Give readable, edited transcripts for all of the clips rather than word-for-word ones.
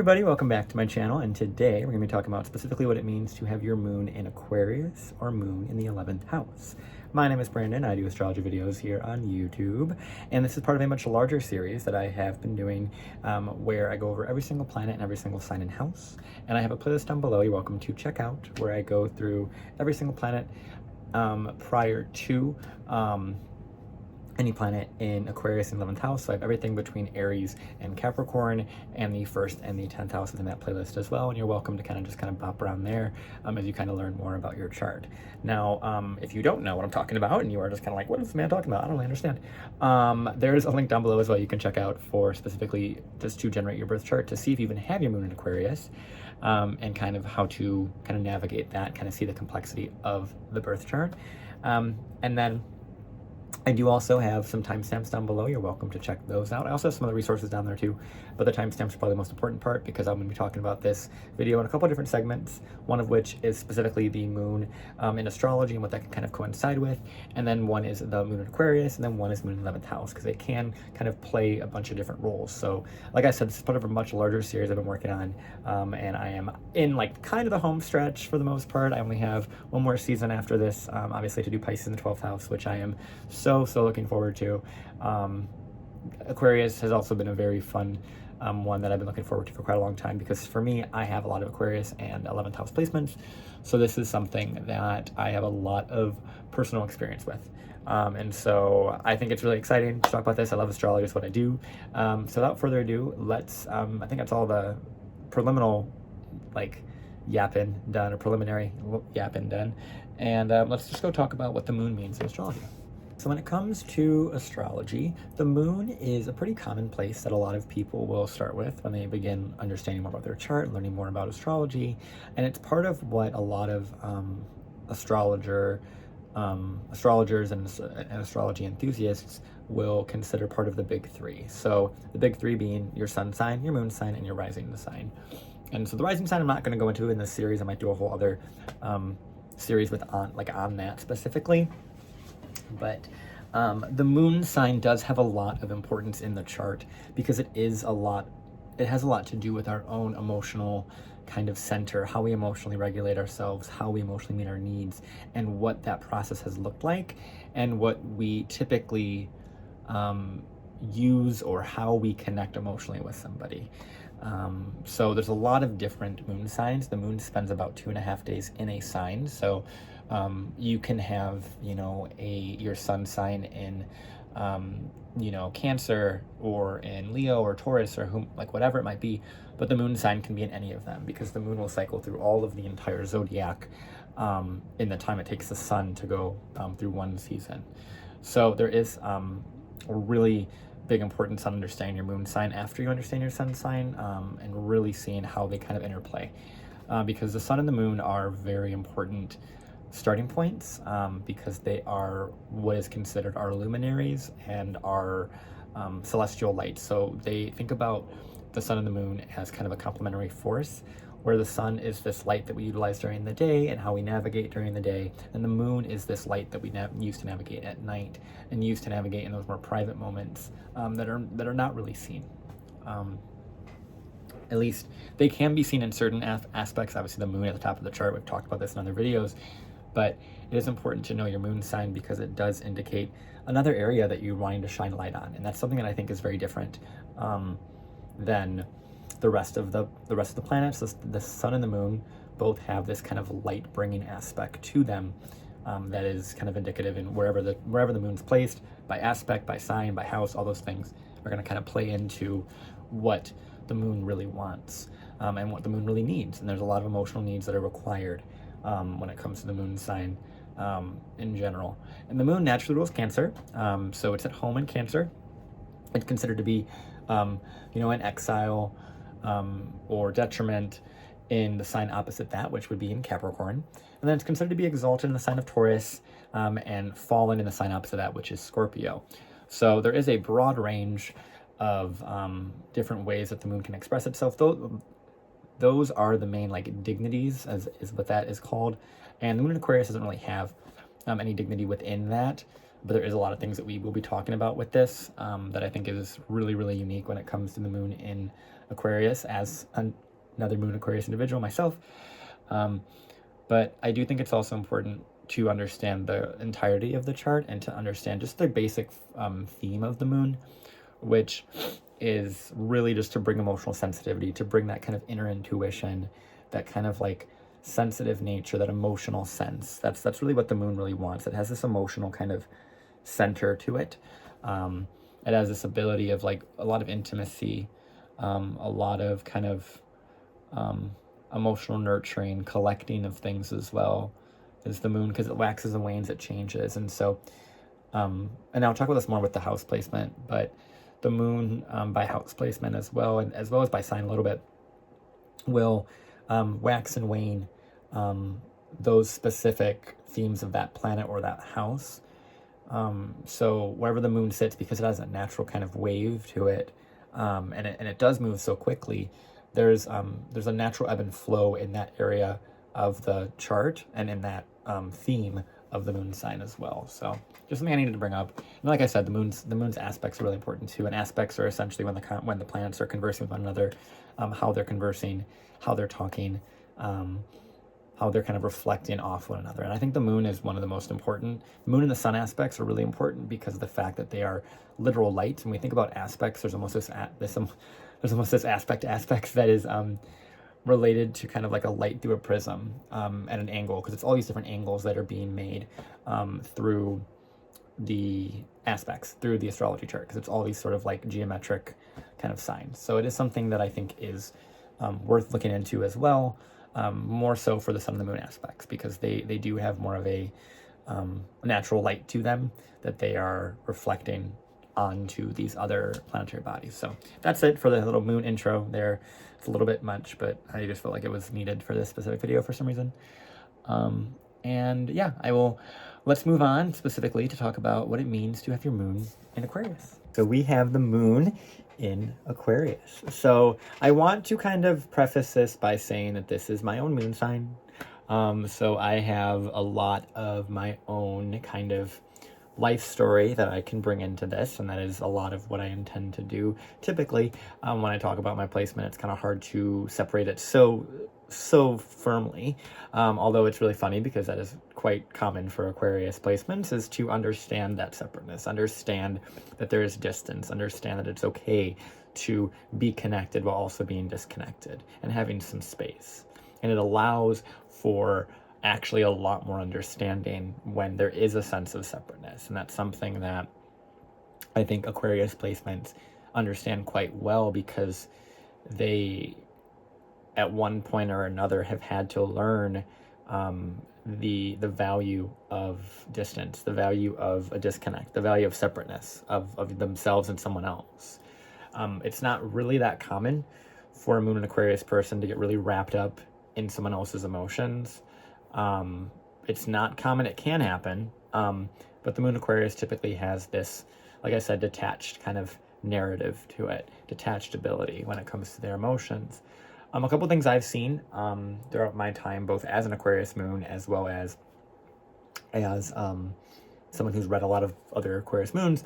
Everybody, welcome back to my channel, and today we're going to be talking about specifically what it means to have your moon in Aquarius or moon in the 11th house. My name is Brandon. I do astrology videos here on YouTube, and this is part of a much larger series that I have been doing where I go over every single planet and every single sign and house. And I have a playlist down below you're welcome to check out where I go through every single planet prior to any planet in Aquarius and 11th house. So I have everything between Aries and Capricorn, and the 1st and the 10th house is in that playlist as well. And you're welcome to kind of bop around there as you kind of learn more about your chart. Now, if you don't know what I'm talking about and you are just kind of like, what is this man talking about? I don't really understand. There's a link down below as well you can check out for specifically just to generate your birth chart to see if you even have your moon in Aquarius, and kind of how to kind of navigate that, kind of see the complexity of the birth chart. And then I do also have some timestamps down below. You're welcome to check those out. I also have some other resources down there too, but the timestamps are probably the most important part because I'm going to be talking about this video in a couple of different segments, one of which is specifically the moon in astrology and what that can kind of coincide with, and then one is the moon in Aquarius, and then one is moon in 11th house, because it can kind of play a bunch of different roles. So like I said, this is part of a much larger series I've been working on, and I am in like kind of the home stretch for the most part. I only have one more season after this, obviously, to do Pisces in the 12th house, which I am so looking forward to. Aquarius has also been a very fun one that I've been looking forward to for quite a long time, because for me, I have a lot of Aquarius and 11th house placements, so this is something that I have a lot of personal experience with, and so I think it's really exciting to talk about this. I love astrology, it's what I do. So without further ado, let's I think that's all the preliminary yapping done, or preliminary yapping done, and let's just go talk about what the moon means in astrology. So when it comes to astrology, the moon is a pretty common place that a lot of people will start with when they begin understanding more about their chart and learning more about astrology. And it's part of what a lot of astrologers and astrology enthusiasts will consider part of the big three. So the big three being your sun sign, your moon sign, and your rising sign. And so the rising sign I'm not going to go into in this series. I might do a whole other series on that specifically. But the moon sign does have a lot of importance in the chart, because it has a lot to do with our own emotional kind of center, how we emotionally regulate ourselves, how we emotionally meet our needs, and what that process has looked like, and what we typically use, or how we connect emotionally with somebody. So there's a lot of different moon signs. The moon spends about 2.5 days in a sign. So you can have, your sun sign in, Cancer, or in Leo or Taurus, or whatever it might be, but the moon sign can be in any of them, because the moon will cycle through all of the entire zodiac in the time it takes the sun to go through one season. So there is a really big importance on understanding your moon sign after you understand your sun sign, and really seeing how they kind of interplay, because the sun and the moon are very important starting points, because they are what is considered our luminaries and our celestial light. So they think about the sun and the moon as kind of a complementary force, where the sun is this light that we utilize during the day and how we navigate during the day, and the moon is this light that we use to navigate at night, and use to navigate in those more private moments that are not really seen. At least they can be seen in certain aspects. Obviously, the moon at the top of the chart, we've talked about this in other videos, but it is important to know your moon sign, because it does indicate another area that you're wanting to shine light on, and that's something that I think is very different than the rest of the planets. The sun and the moon both have this kind of light bringing aspect to them, that is kind of indicative in wherever the moon's placed, by aspect, by sign, by house. All those things are going to kind of play into what the moon really wants, and what the moon really needs. And there's a lot of emotional needs that are required when it comes to the moon sign in general. And the moon naturally rules Cancer, so it's at home in Cancer. It's considered to be an exile or detriment in the sign opposite that, which would be in Capricorn. And then it's considered to be exalted in the sign of Taurus, and fallen in the sign opposite that, which is Scorpio. So there is a broad range of different ways that the moon can express itself. Those are the main dignities, is what that is called. And the moon in Aquarius doesn't really have any dignity within that. but there is a lot of things that we will be talking about with this that I think is really, really unique when it comes to the moon in Aquarius, as another moon Aquarius individual myself. But I do think it's also important to understand the entirety of the chart and to understand just the basic theme of the moon, which is really just to bring emotional sensitivity, to bring that kind of inner intuition, that kind of like sensitive nature, that emotional sense. That's really what the moon really wants. It has this emotional kind of center to it. It has this ability of like a lot of intimacy, a lot of kind of emotional nurturing, collecting of things as well as the moon, because it waxes and wanes, it changes. And so, and I'll talk about this more with the house placement, but the moon by house placement as well, and as well as by sign a little bit, will wax and wane those specific themes of that planet or that house. So wherever the moon sits, because it has a natural kind of wave to it, and it does move so quickly, there's a natural ebb and flow in that area of the chart and in that theme of the moon sign as well. So just something I needed to bring up. And like I said, the moon's aspects are really important too. And aspects are essentially when the planets are conversing with one another, how they're conversing, how they're talking, how they're kind of reflecting off one another. And I think the moon is one of the most important. The moon and the sun aspects are really important because of the fact that they are literal light. When we think about aspects, there's almost this aspects that is related to kind of like a light through a prism at an angle, because it's all these different angles that are being made through the aspects, through the astrology chart, because it's all these sort of like geometric kind of signs. So it is something that I think is worth looking into as well, more so for the sun and the moon aspects, because they do have more of a natural light to them that they are reflecting onto these other planetary bodies. So that's it for the little moon intro there. It's a little bit much, but I just felt like it was needed for this specific video for some reason. And yeah, let's move on specifically to talk about what it means to have your moon in Aquarius. So we have the moon in Aquarius. So I want to kind of preface this by saying that this is my own moon sign. So I have a lot of my own kind of life story that I can bring into this, and that is a lot of what I intend to do. Typically, when I talk about my placement, it's kind of hard to separate it so firmly, although it's really funny because that is quite common for Aquarius placements, is to understand that separateness, understand that there is distance, understand that it's okay to be connected while also being disconnected and having some space. And it allows for actually a lot more understanding when there is a sense of separateness. And that's something that I think Aquarius placements understand quite well, because they at one point or another have had to learn the value of distance, the value of a disconnect, the value of separateness of themselves and someone else. It's not really that common for a moon and Aquarius person to get really wrapped up in someone else's emotions. It's not common. It can happen, but the moon Aquarius typically has this, like I said, detached kind of narrative to it, detached ability when it comes to their emotions. A couple things I've seen throughout my time, both as an Aquarius moon as well as someone who's read a lot of other Aquarius moons,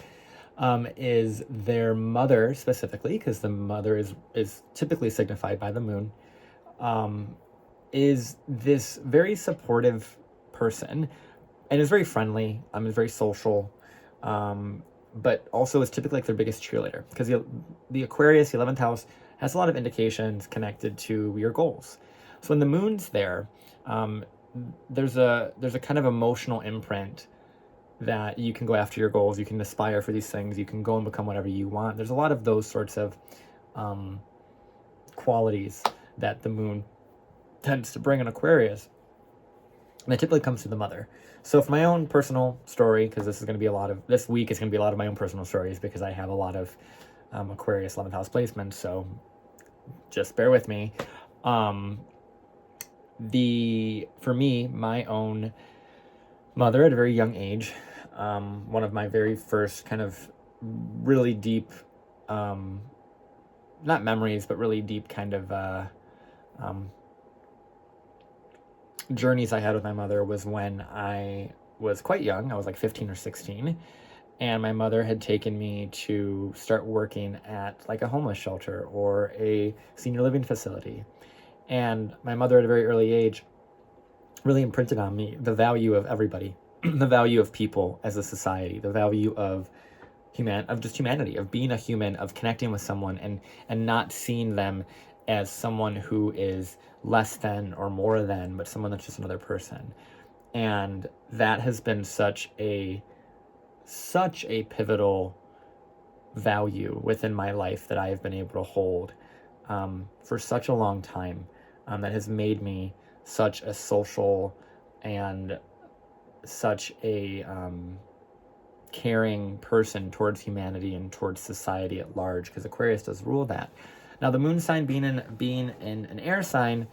is their mother specifically, because the mother is typically signified by the moon, is this very supportive person and is very friendly, is very social, but also is typically like their biggest cheerleader, because the Aquarius, the 11th house, has a lot of indications connected to your goals. So when the moon's there, there's a kind of emotional imprint that you can go after your goals, you can aspire for these things, you can go and become whatever you want. There's a lot of those sorts of qualities that the moon tends to bring in Aquarius, and it typically comes through the mother. So for my own personal story, because this week is going to be a lot of my own personal stories, because I have a lot of Aquarius 11th house placements, so just bear with me. For me, my own mother at a very young age, one of my very first kind of really deep, not memories, but really deep kind of journeys I had with my mother was when I was quite young. I was like 15 or 16. And my mother had taken me to start working at like a homeless shelter or a senior living facility. And my mother at a very early age really imprinted on me the value of everybody, the value of people as a society, the value of just humanity, of being a human, of connecting with someone and not seeing them as someone who is less than or more than, but someone that's just another person. And that has been such a pivotal value within my life that I have been able to hold for such a long time, that has made me such a social and such a caring person towards humanity and towards society at large, because Aquarius does rule that. Now, the moon sign being in an air sign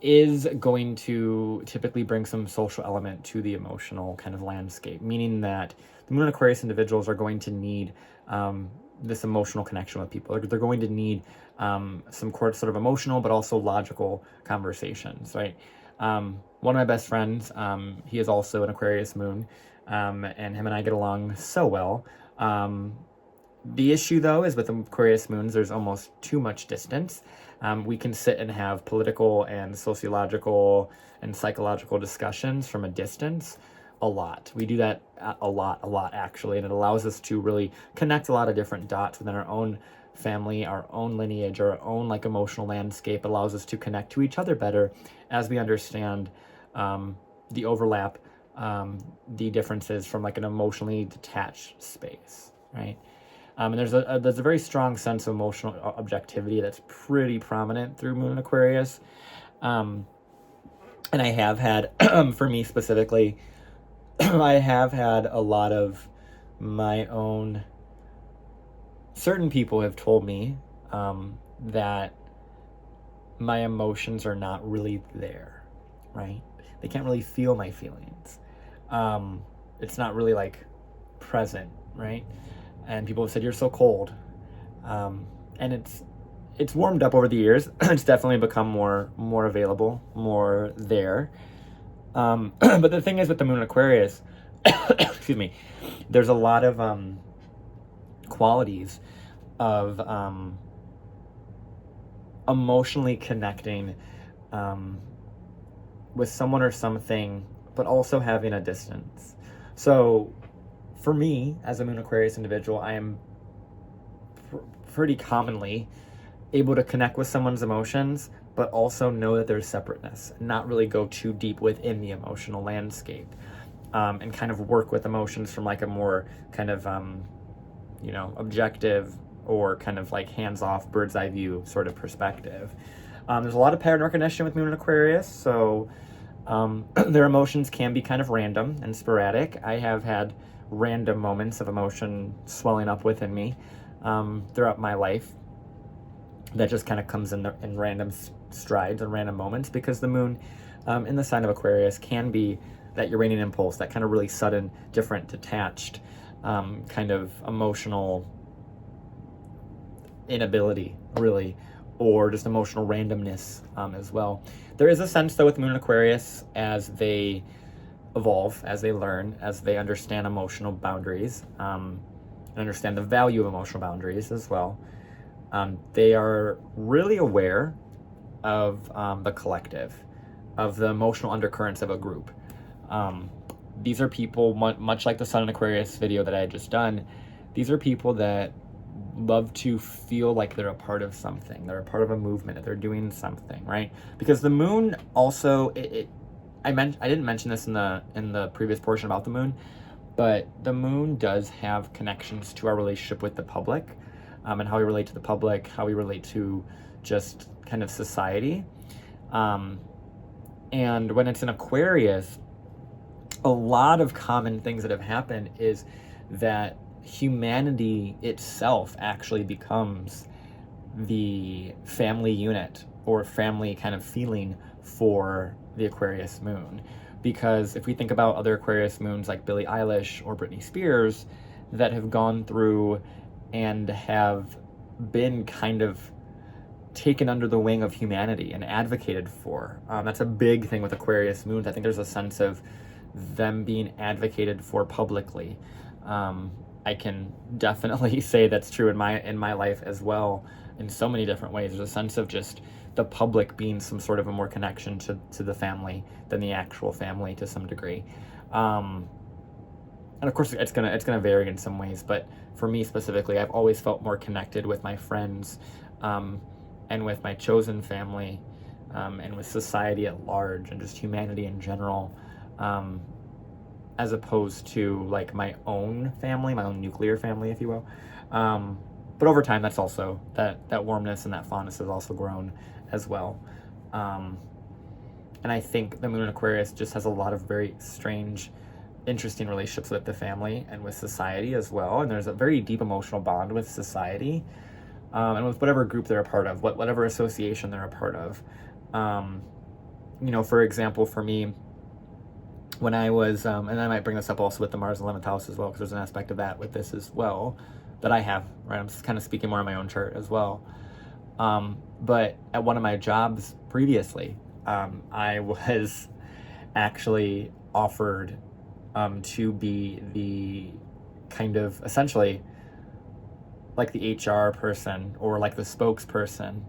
is going to typically bring some social element to the emotional kind of landscape, meaning that the moon Aquarius individuals are going to need this emotional connection with people. They're going to need some sort of emotional but also logical conversations, right? One of my best friends, he is also an Aquarius moon, and him and I get along so well. The issue, though, is with Aquarius moons, there's almost too much distance. We can sit and have political and sociological and psychological discussions from a distance a lot. We do that a lot, actually, and it allows us to really connect a lot of different dots within our own family, our own lineage, our own like emotional landscape. It allows us to connect to each other better as we understand the overlap, the differences from like an emotionally detached space, right? And there's a very strong sense of emotional objectivity that's pretty prominent through Moon Aquarius. And I have had, for me specifically, I have had a lot of my own, certain people have told me that my emotions are not really there, right? They can't really feel my feelings. It's not really like present, right? And people have said, you're so cold. And it's warmed up over the years. It's definitely become more available, more there. But the thing is with the Moon Aquarius, excuse me, there's a lot of qualities of emotionally connecting with someone or something, but also having a distance. So for me, as a Moon Aquarius individual, I am pretty commonly able to connect with someone's emotions, but also know that there's separateness, and not really go too deep within the emotional landscape, and kind of work with emotions from like a more kind of, objective or kind of like hands-off, bird's eye view sort of perspective. There's a lot of pattern recognition with Moon and Aquarius, so their emotions can be kind of random and sporadic. I have had random moments of emotion swelling up within me throughout my life that just kind of comes in random strides and random moments, because the moon in the sign of Aquarius can be that Uranian impulse, that kind of really sudden, different, detached kind of emotional inability, really, or just emotional randomness as well. There is a sense, though, with Moon and Aquarius, as they evolve, as they learn, as they understand emotional boundaries, and understand the value of emotional boundaries as well. They are really aware of the collective, of the emotional undercurrents of a group. These are people, much like the Sun and Aquarius video that I had just done, these are people that love to feel like they're a part of something, they're a part of a movement, that they're doing something, right? Because the moon also, I didn't mention this in the previous portion about the moon, but the moon does have connections to our relationship with the public, and how we relate to the public, how we relate to just kind of society. And when it's in Aquarius, a lot of common things that have happened is that humanity itself actually becomes the family unit or family kind of feeling for the Aquarius moon. Because if we think about other Aquarius moons like Billie Eilish or Britney Spears that have gone through and have been kind of taken under the wing of humanity and advocated for. That's a big thing with Aquarius moons. I think there's a sense of them being advocated for publicly. I can definitely say that's true in my life as well, in so many different ways. There's a sense of just the public being some sort of a more connection to the family than the actual family to some degree. And of course it's gonna vary in some ways, but for me specifically, I've always felt more connected with my friends, and with my chosen family, and with society at large, and just humanity in general, as opposed to like my own family, my own nuclear family, if you will. But over time, that's also, that warmness and that fondness has also grown as well. And I think the moon in Aquarius just has a lot of very strange, interesting relationships with the family and with society as well. And there's a very deep emotional bond with society, and with whatever group they're a part of, whatever association they're a part of. For example, for me, when I was, and I might bring this up also with the Mars 11th house as well, because there's an aspect of that with this as well that I have, right? I'm just kind of speaking more on my own chart as well. But at one of my jobs previously, I was actually offered to be the kind of essentially like the HR person or like the spokesperson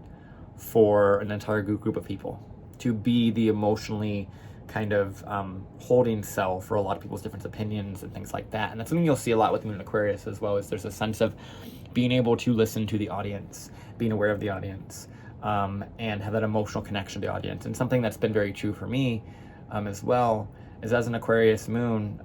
for an entire group of people, to be the emotionally kind of holding cell for a lot of people's different opinions and things like that. And that's something you'll see a lot with Moon Aquarius as well, is there's a sense of being able to listen to the audience, being aware of the audience, and have that emotional connection to the audience. And something that's been very true for me as well is, as an Aquarius moon,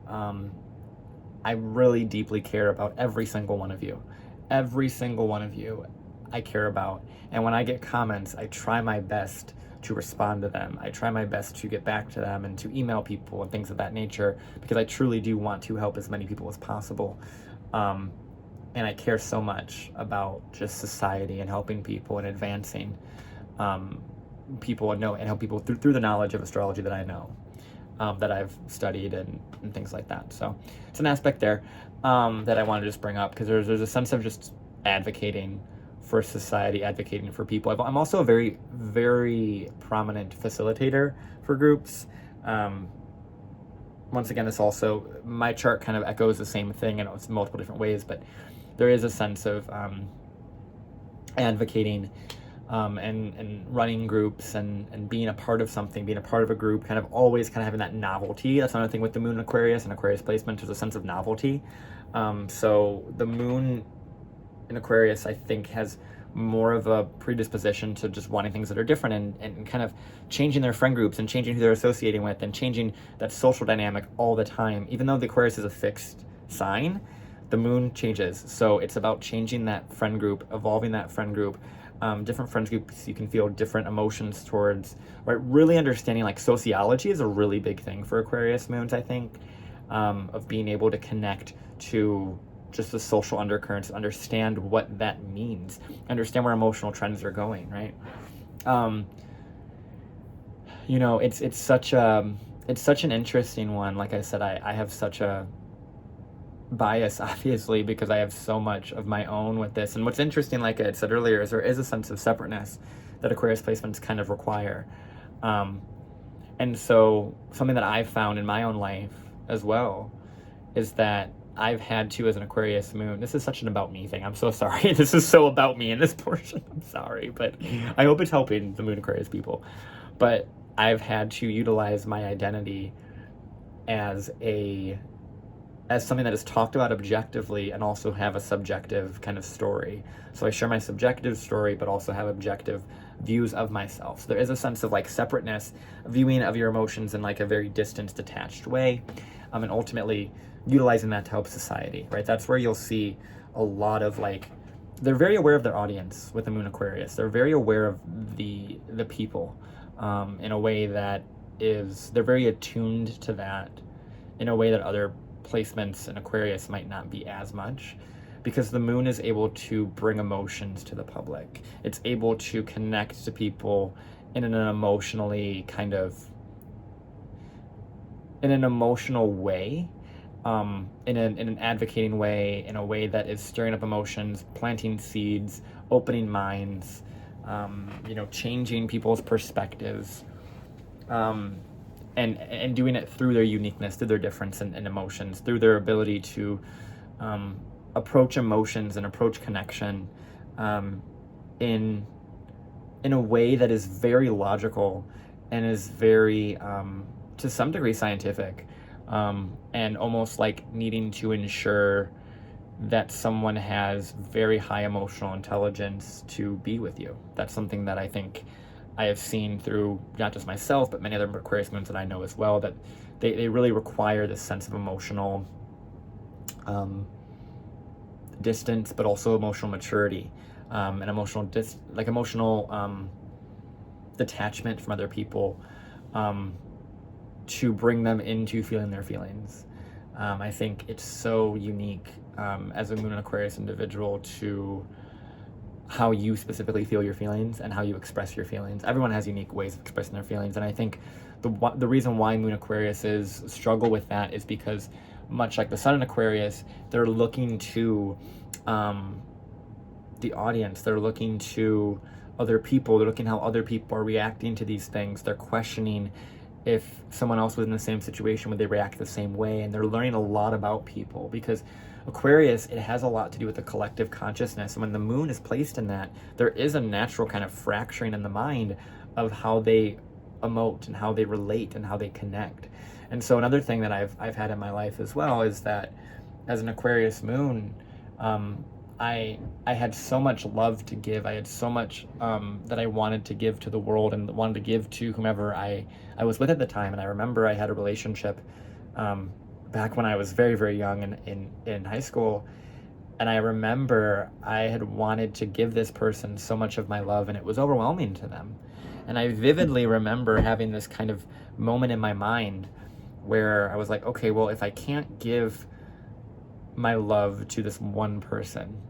I really deeply care about every single one of you. Every single one of you I care about. And when I get comments, I try my best to respond to them. I try my best to get back to them and to email people and things of that nature, because I truly do want to help as many people as possible. And I care so much about just society and helping people and advancing people and help people through the knowledge of astrology that I know, that I've studied and things like that. So it's an aspect there that I want to just bring up, because there's a sense of just advocating for society, advocating for people. I'm also a very, very prominent facilitator for groups. Once again, my chart kind of echoes the same thing, and it's multiple different ways, but there is a sense of advocating and running groups and being a part of something, being a part of a group, kind of always kind of having that novelty. That's another thing with the moon in Aquarius and Aquarius placement, there's a sense of novelty. So the moon in Aquarius, I think, has more of a predisposition to just wanting things that are different and kind of changing their friend groups and changing who they're associating with and changing that social dynamic all the time. Even though the Aquarius is a fixed sign, the moon changes. So it's about changing that friend group, evolving that friend group. Different friend groups you can feel different emotions towards, right? Really understanding, like, sociology is a really big thing for Aquarius moons, I think, of being able to connect to just the social undercurrents, understand what that means, understand where emotional trends are going, right? It's such an interesting one. Like I said, I have such a bias, obviously, because I have so much of my own with this. And what's interesting, like I had said earlier, is there is a sense of separateness that Aquarius placements kind of require. And so something that I've found in my own life as well is that I've had to, as an Aquarius moon, this is such an about me thing. I'm so sorry. This is so about me in this portion. I'm sorry, but I hope it's helping the moon Aquarius people. But I've had to utilize my identity as something that is talked about objectively and also have a subjective kind of story. So I share my subjective story, but also have objective views of myself. So there is a sense of like separateness, viewing of your emotions in like a very distant, detached way, and ultimately utilizing that to help society, right? That's where you'll see a lot of they're very aware of their audience with the moon Aquarius. They're very aware of the people in a way that they're very attuned to that in a way that other placements in Aquarius might not be as much, because the moon is able to bring emotions to the public. It's able to connect to people in an emotionally in an emotional way, in an advocating way, in a way that is stirring up emotions, planting seeds, opening minds, changing people's perspectives, and doing it through their uniqueness, through their difference in emotions, through their ability to approach emotions and approach connection in a way that is very logical and is very, to some degree, scientific, and almost like needing to ensure that someone has very high emotional intelligence to be with you. That's something that I think I have seen through not just myself, but many other Aquarius moons that I know as well, that they really require this sense of emotional distance, but also emotional maturity, and emotional detachment from other people, to bring them into feeling their feelings. I think it's so unique as a Moon and Aquarius individual to how you specifically feel your feelings and how you express your feelings. Everyone has unique ways of expressing their feelings, and I think the reason why Moon Aquariuses struggle with that is because, much like the Sun in Aquarius, they're looking to the audience. They're looking to other people. They're looking how other people are reacting to these things. They're questioning if someone else was in the same situation, would they react the same way? And they're learning a lot about people, because Aquarius, it has a lot to do with the collective consciousness. And when the moon is placed in that, there is a natural kind of fracturing in the mind of how they emote and how they relate and how they connect. And so another thing that I've had in my life as well is that as an Aquarius moon, I had so much love to give. I had so much that I wanted to give to the world and wanted to give to whomever I was with at the time. And I remember I had a relationship back when I was very, very young in high school. And I remember I had wanted to give this person so much of my love, and it was overwhelming to them. And I vividly remember having this kind of moment in my mind where I was like, okay, well, if I can't give my love to this one person,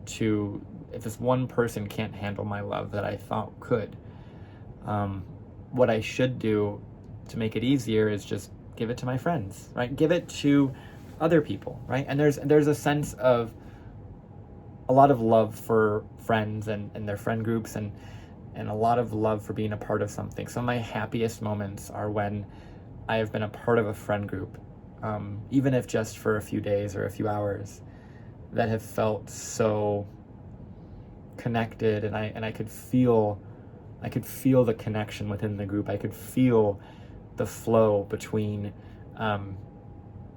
if this one person can't handle my love that I thought could, what I should do to make it easier is just give it to my friends, right? Give it to other people, right? And there's a sense of a lot of love for friends and their friend groups, and a lot of love for being a part of something. Some of my happiest moments are when I have been a part of a friend group, even if just for a few days or a few hours, that have felt so connected, and I could feel the connection within the group. I could feel the flow between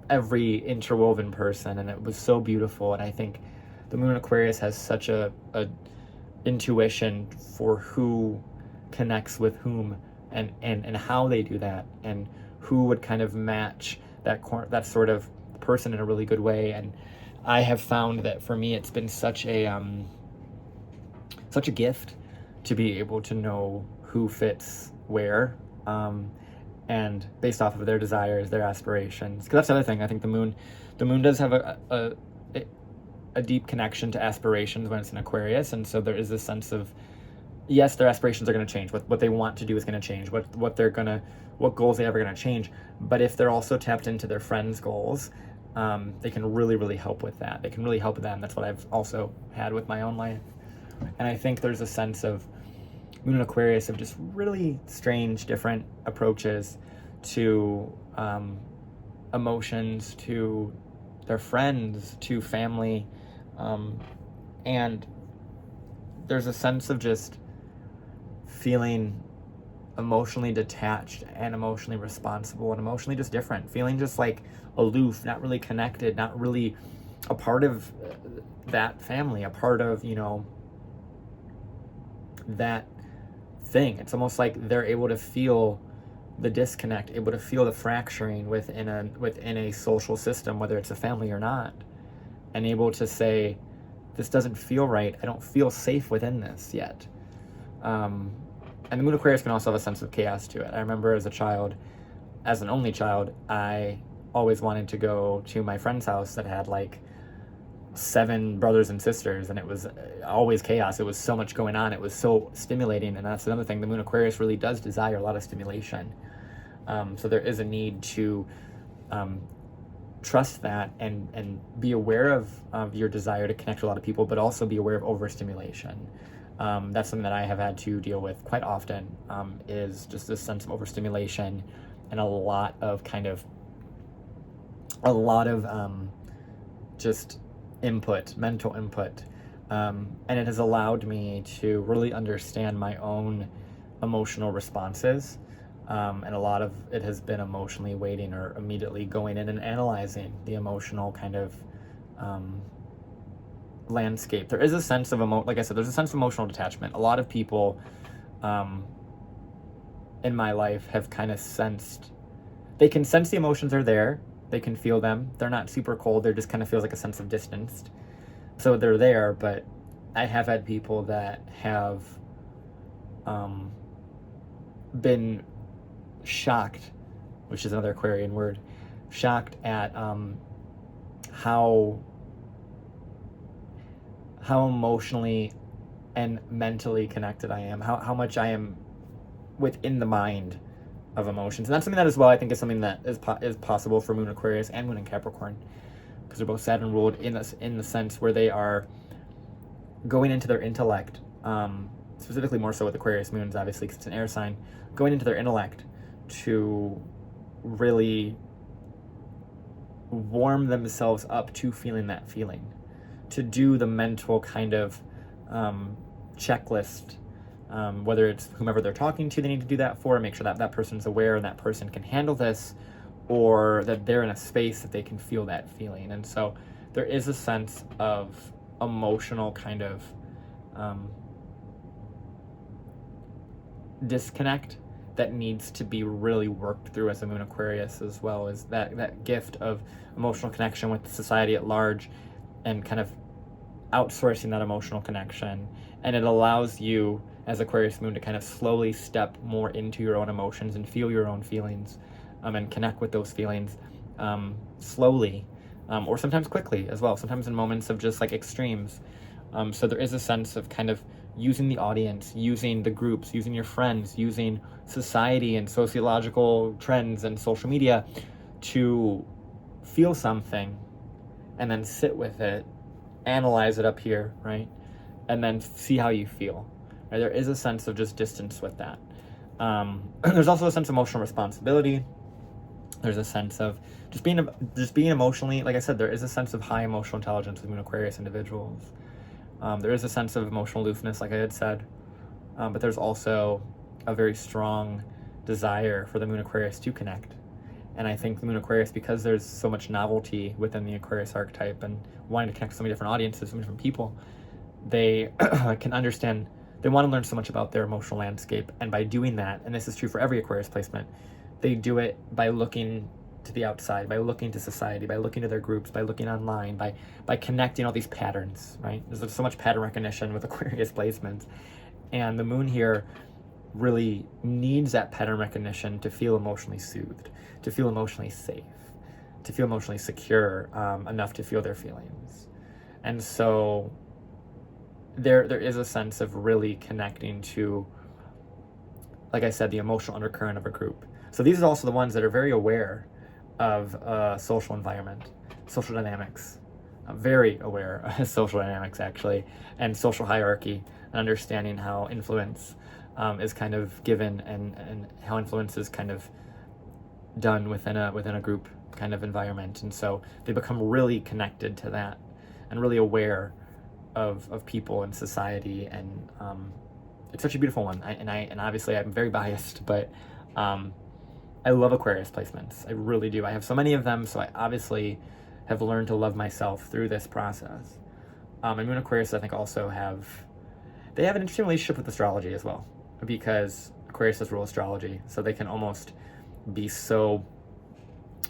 every interwoven person, and it was so beautiful. And I think the Moon Aquarius has such a intuition for who connects with whom, and how they do that, and who would kind of match that sort of person in a really good way. And I have found that for me, it's been such a gift to be able to know who fits where, and based off of their desires, their aspirations. Because that's the other thing. I think the moon does have a deep connection to aspirations when it's in Aquarius, and so there is a sense of, yes, their aspirations are going to change. What they want to do is going to change. What goals they ever going to change. But if they're also tapped into their friends' goals, they can really, really help with that. They can really help them. That's what I've also had with my own life. And I think there's a sense of Moon and Aquarius of just really strange, different approaches to emotions, to their friends, to family, and there's a sense of just feeling emotionally detached and emotionally responsible and emotionally just different, feeling just like aloof, not really connected, not really a part of that family, a part of, that thing. It's almost like they're able to feel the disconnect, able to feel the fracturing within a social system, whether it's a family or not, and able to say, this doesn't feel right. I don't feel safe within this yet. And the Moon Aquarius can also have a sense of chaos to it. I remember as an only child, I always wanted to go to my friend's house that had like 7 brothers and sisters, and it was always chaos. It was so much going on. It was so stimulating, and that's another thing. The Moon Aquarius really does desire a lot of stimulation. So there is a need to trust that and be aware of your desire to connect with a lot of people, but also be aware of overstimulation. That's something that I have had to deal with quite often, is just this sense of overstimulation and a lot of just input, mental input. And it has allowed me to really understand my own emotional responses. And a lot of it has been emotionally waiting or immediately going in and analyzing the emotional landscape. There is a sense of like I said, there's a sense of emotional detachment. A lot of people in my life have they can sense the emotions are there. They can feel them. They're not super cold. There just kind of feels like a sense of distance. So they're there, but I have had people that have been shocked, which is another Aquarian word, shocked at how emotionally and mentally connected I am, how much I am within the mind of emotions. And that's something that as well, I think, is something that is possible for Moon Aquarius and Moon in Capricorn, because they're both Saturn ruled in the sense where they are going into their intellect, specifically more so with Aquarius moons, obviously, because it's an air sign, going into their intellect to really warm themselves up to feeling that feeling, to do the mental checklist, whether it's whomever they're talking to, they need to do that for, and make sure that that person's aware and that person can handle this, or that they're in a space that they can feel that feeling. And so there is a sense of emotional disconnect that needs to be really worked through as a Moon Aquarius, as well as that gift of emotional connection with society at large, and kind of outsourcing that emotional connection. And it allows you as Aquarius moon to kind of slowly step more into your own emotions and feel your own feelings, and connect with those feelings slowly, or sometimes quickly as well, sometimes in moments of just like extremes. So there is a sense of kind of using the audience, using the groups, using your friends, using society and sociological trends and social media to feel something, and then sit with it, analyze it up here, right? And then see how you feel. Right? There is a sense of just distance with that. There's also a sense of emotional responsibility. There's a sense of just being emotionally, like I said, there is a sense of high emotional intelligence with Moon Aquarius individuals. There is a sense of emotional aloofness, like I had said, but there's also a very strong desire for the Moon Aquarius to connect. And I think the Moon Aquarius, because there's so much novelty within the Aquarius archetype and wanting to connect with so many different audiences, so many different people, they can understand, they want to learn so much about their emotional landscape. And by doing that, and this is true for every Aquarius placement, they do it by looking to the outside, by looking to society, by looking to their groups, by looking online, by connecting all these patterns, right? There's so much pattern recognition with Aquarius placements. And the moon here really needs that pattern recognition to feel emotionally soothed, to feel emotionally safe, to feel emotionally secure, enough to feel their feelings. And so there is a sense of really connecting to, like I said, the emotional undercurrent of a group. So these are also the ones that are very aware of social environment, social dynamics, very aware of social dynamics, actually, and social hierarchy, and understanding how influence is kind of given, and how influence is kind of done within a group kind of environment. And so they become really connected to that and really aware of people and society. And it's such a beautiful one. And obviously I'm very biased, but I love Aquarius placements. I really do. I have so many of them, so I obviously have learned to love myself through this process. And Moon Aquarius, I think, also have an interesting relationship with astrology as well, because Aquarius does rule astrology, so they can almost be so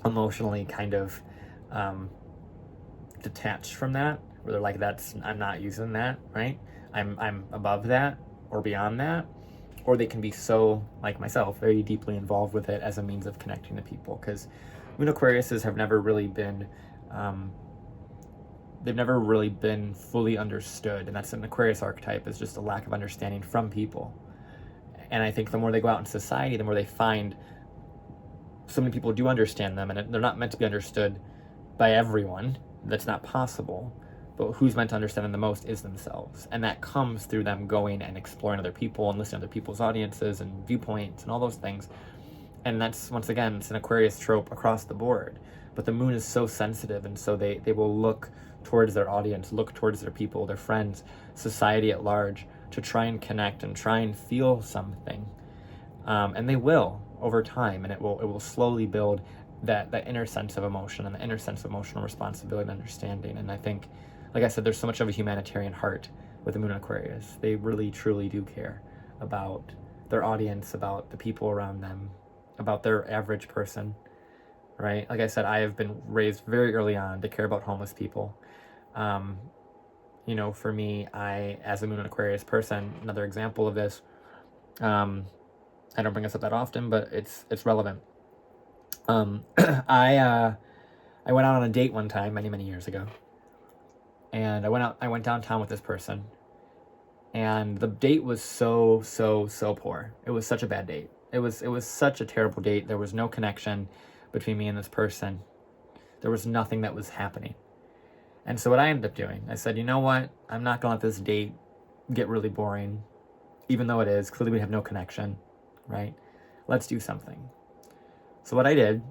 emotionally kind of detached from that, where they're like, I'm not using that, right? I'm above that or beyond that. Or they can be so, like myself, very deeply involved with it as a means of connecting to people. Because Moon Aquariuses have never really been, they've never really been fully understood. And that's an Aquarius archetype, is just a lack of understanding from people. And I think the more they go out in society, the more they find so many people do understand them, and they're not meant to be understood by everyone. That's not possible. but who's meant to understand them the most is themselves. And that comes through them going and exploring other people and listening to other people's audiences and viewpoints and all those things. And that's, once again, it's an Aquarius trope across the board. But the moon is so sensitive, and so they will look towards their audience, look towards their people, their friends, society at large, to try and connect and try and feel something. And they will over time, and it will slowly build that inner sense of emotion and the inner sense of emotional responsibility and understanding. And I think, like I said, there's so much of a humanitarian heart with the moon in Aquarius. They really, truly do care about their audience, about the people around them, about their average person, right? Like I said, I have been raised very early on to care about homeless people. For me, as a moon in Aquarius person, another example of this, I don't bring this up that often, but it's relevant. I went out on a date one time many years ago, and I went downtown with this person, and the date was so poor. It was such a bad date. It was such a terrible date. There was no connection between me and this person. There was nothing that was happening. And so what I ended up doing, I said, you know what? I'm not gonna let this date get really boring, even though it is. Clearly we have no connection, right? Let's do something. So what I did,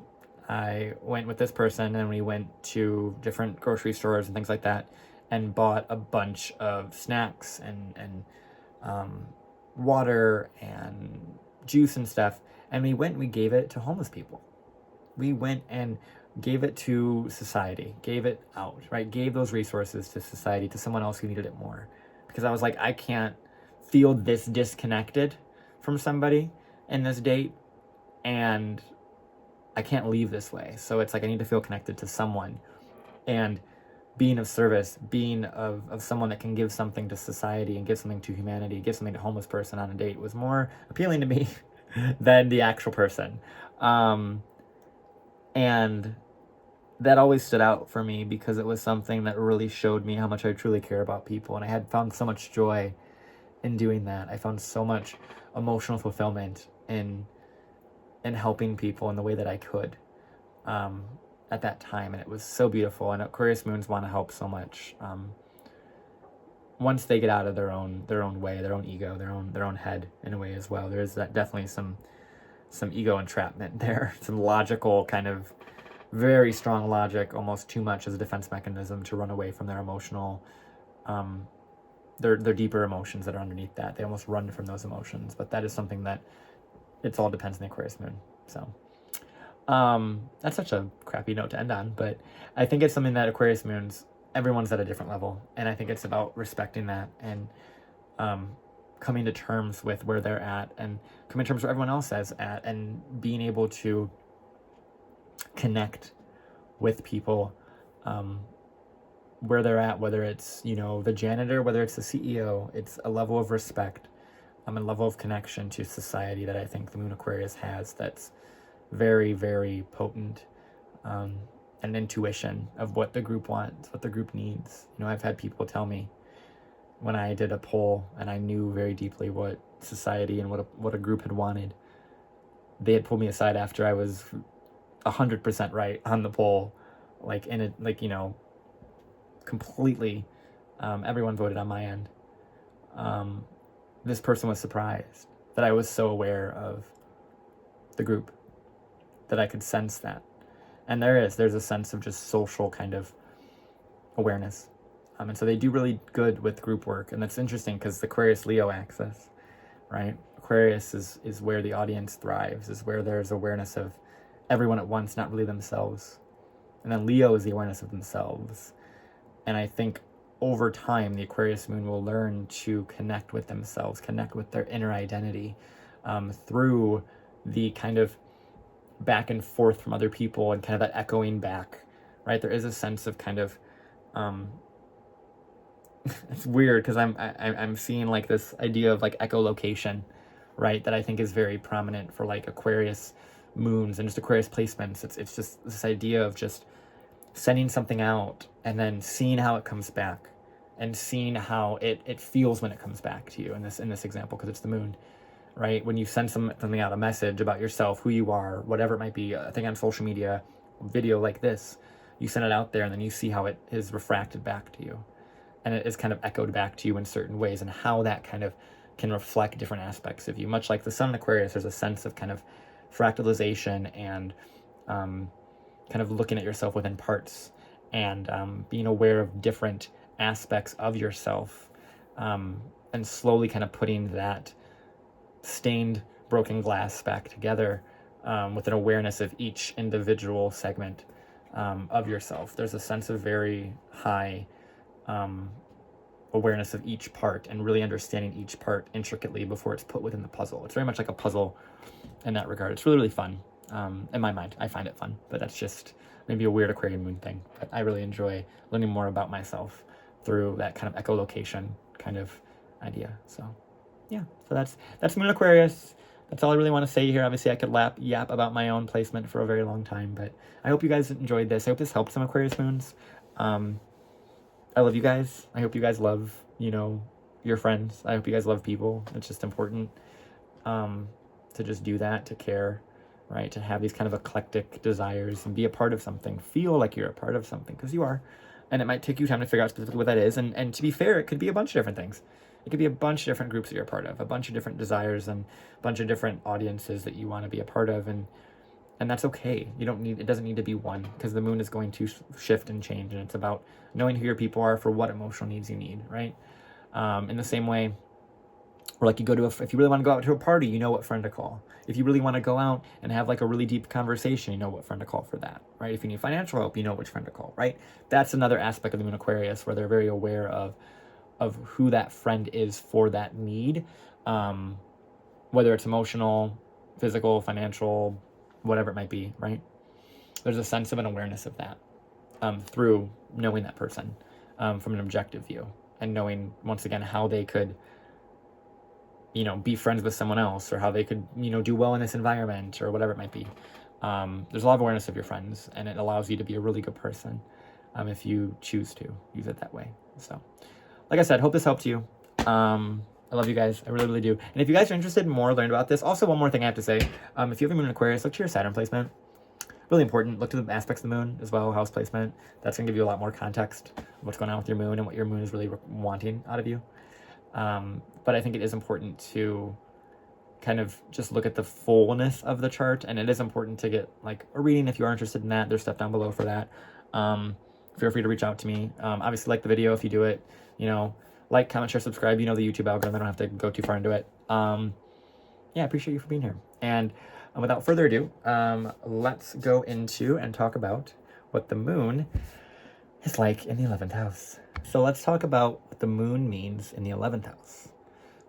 I went with this person and we went to different grocery stores and things like that and bought a bunch of snacks and water and juice and stuff. And we gave it to homeless people. We went and gave it to society, gave it out, right? Gave those resources to society, to someone else who needed it more. Because I was like, I can't feel this disconnected from somebody in this date, and I can't leave this way. So it's like I need to feel connected to someone, and being of service, being of someone that can give something to society and give something to humanity, give something to a homeless person on a date was more appealing to me than the actual person. And that always stood out for me because it was something that really showed me how much I truly care about people. And I had found so much joy in doing that. I found so much emotional fulfillment in helping people in the way that I could at that time. And it was so beautiful. And Aquarius moons want to help so much. Once they get out of their own way, their own ego, their own head in a way as well. There is that definitely some ego entrapment there, some logical kind of very strong logic, almost too much as a defense mechanism to run away from their emotional, their deeper emotions that are underneath that. They almost run from those emotions, but that is something that it all depends on the Aquarius moon. So that's such a crappy note to end on, but I think it's something that Aquarius moons, everyone's at a different level, and I think it's about respecting that and coming to terms with where they're at and coming to terms where everyone else is at, and being able to connect with people where they're at, whether it's the janitor, whether it's the CEO. It's a level of respect, a level of connection to society that I think the moon Aquarius has that's very, very potent, an intuition of what the group wants, what the group needs. I've had people tell me when I did a poll and I knew very deeply what society and what a group had wanted, they had pulled me aside after I was 100% right on the poll, completely. Everyone voted on my end. This person was surprised that I was so aware of the group, that I could sense that. And there's a sense of just social kind of awareness. And so they do really good with group work. And that's interesting because the Aquarius-Leo axis, right? Aquarius is where the audience thrives, is where there's awareness of everyone at once, not really themselves. And then Leo is the awareness of themselves. And I think over time, the Aquarius moon will learn to connect with themselves, connect with their inner identity through the kind of back and forth from other people and kind of that echoing back, right? There is a sense of kind of, it's weird because I'm seeing like this idea of like echolocation, right? That I think is very prominent for like Aquarius moons and just Aquarius placements. It's just this idea of just sending something out and then seeing how it comes back and seeing how it feels when it comes back to you in this example, because it's the moon, right? When you send something out, a message about yourself, who you are, whatever it might be, a thing on social media, video like this, you send it out there and then you see how it is refracted back to you. and it is kind of echoed back to you in certain ways, and how that kind of can reflect different aspects of you. Much like the sun in Aquarius, there's a sense of kind of fractalization and kind of looking at yourself within parts, and being aware of different aspects of yourself, and slowly kind of putting that stained, broken glass back together, with an awareness of each individual segment of yourself. There's a sense of very high awareness of each part, and really understanding each part intricately before it's put within the puzzle. It's very much like a puzzle in that regard. It's really, really fun. In my mind, I find it fun, but that's just maybe a weird Aquarian moon thing. But I really enjoy learning more about myself through that kind of echolocation kind of idea. So yeah, so that's Moon Aquarius. That's all I really want to say here. Obviously, I could yap about my own placement for a very long time, but I hope you guys enjoyed this. I hope this helped some Aquarius moons. I love you guys. I hope you guys love, your friends. I hope you guys love people. It's just important to just do that, to care, right? To have these kind of eclectic desires and be a part of something. Feel like you're a part of something, because you are. And it might take you time to figure out specifically what that is. And to be fair, it could be a bunch of different things. It could be a bunch of different groups that you're a part of, a bunch of different desires, and a bunch of different audiences that you want to be a part of. And that's okay. It doesn't need to be one, because the moon is going to shift and change. And it's about knowing who your people are for what emotional needs you need, right? In the same way, or like if you really want to go out to a party, you know what friend to call. If you really want to go out and have like a really deep conversation, you know what friend to call for that, right? If you need financial help, you know which friend to call, right? That's another aspect of the Moon Aquarius, where they're very aware of who that friend is for that need, whether it's emotional, physical, financial, whatever it might be, right? There's a sense of an awareness of that through knowing that person from an objective view, and knowing, once again, how they could be friends with someone else, or how they could, do well in this environment, or whatever it might be. There's a lot of awareness of your friends, and it allows you to be a really good person if you choose to use it that way. So, like I said, hope this helped you. I love you guys. I really, really do. And if you guys are interested in more, learning about this, also one more thing I have to say. If you have a moon in Aquarius, look to your Saturn placement. Really important. Look to the aspects of the moon as well, house placement. That's going to give you a lot more context of what's going on with your moon and what your moon is really wanting out of you. But I think it is important to kind of just look at the fullness of the chart, and it is important to get like a reading if you are interested in that. There's stuff down below for that. Feel free to reach out to me. Obviously, like the video if you do it. Like, comment, share, subscribe. The YouTube algorithm. I don't have to go too far into it. Yeah, I appreciate you for being here. And without further ado, let's go into and talk about what the moon is like in the 11th house. So let's talk about what the moon means in the 11th house.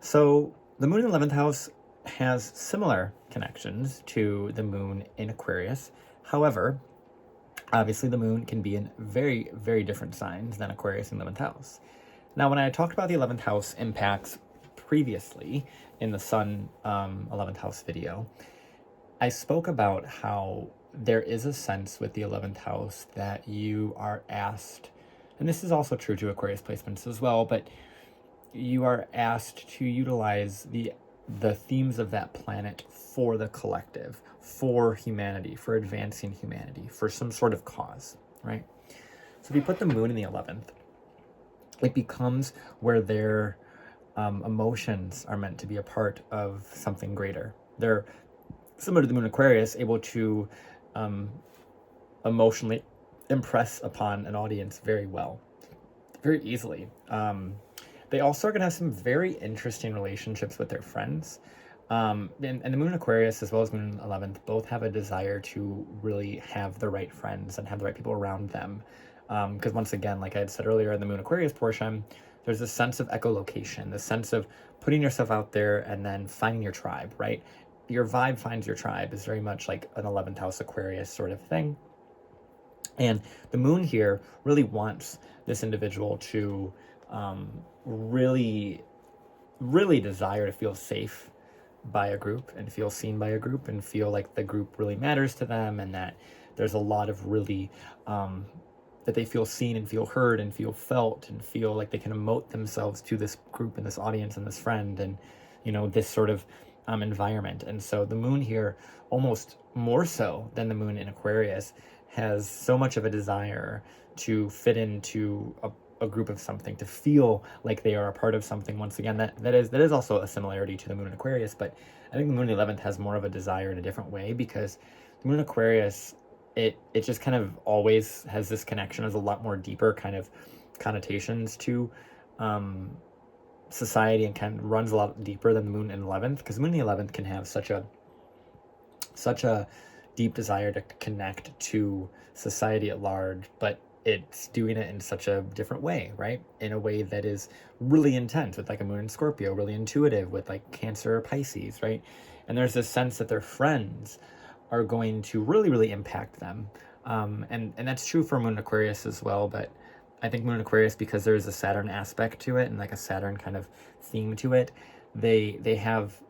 So the moon in the 11th house has similar connections to the moon in Aquarius. However, obviously the moon can be in very, very different signs than Aquarius in the 11th house. Now, when I talked about the 11th house impacts previously in the Sun 11th house video, I spoke about how there is a sense with the 11th house that you are asked, and this is also true to Aquarius placements as well, but you are asked to utilize the themes of that planet for the collective, for humanity, for advancing humanity, for some sort of cause, right? So if you put the moon in the 11th, it becomes where their emotions are meant to be a part of something greater. They're, similar to the moon Aquarius, able to emotionally impress upon an audience very well, very easily. They also are going to have some very interesting relationships with their friends. And the moon Aquarius, as well as moon 11th, both have a desire to really have the right friends and have the right people around them. Because once again, like I had said earlier in the moon Aquarius portion, there's this sense of echolocation, the sense of putting yourself out there and then finding your tribe, right? Your vibe finds your tribe is very much like an 11th house Aquarius sort of thing. And the moon here really wants this individual to really, really desire to feel safe by a group and feel seen by a group and feel like the group really matters to them, and that there's a lot of really, that they feel seen and feel heard and feel felt and feel like they can emote themselves to this group and this audience and this friend and, this sort of environment. And so the moon here, almost more so than the moon in Aquarius, has so much of a desire to fit into a a group of something, to feel like they are a part of something. Once again, that is also a similarity to the moon in Aquarius, but I think the moon in the 11th has more of a desire in a different way, because the moon in Aquarius, it just kind of always has this connection, has a lot more deeper kind of connotations to society, and kind of runs a lot deeper than the moon in 11th, because the moon in the 11th can have such a deep desire to connect to society at large, but it's doing it in such a different way, right? In a way that is really intense, with like a moon in Scorpio, really intuitive with like Cancer or Pisces, right? And there's this sense that their friends are going to really, really impact them. And that's true for moon in Aquarius as well, but I think moon in Aquarius, because there's a Saturn aspect to it and like a Saturn kind of theme to it, they have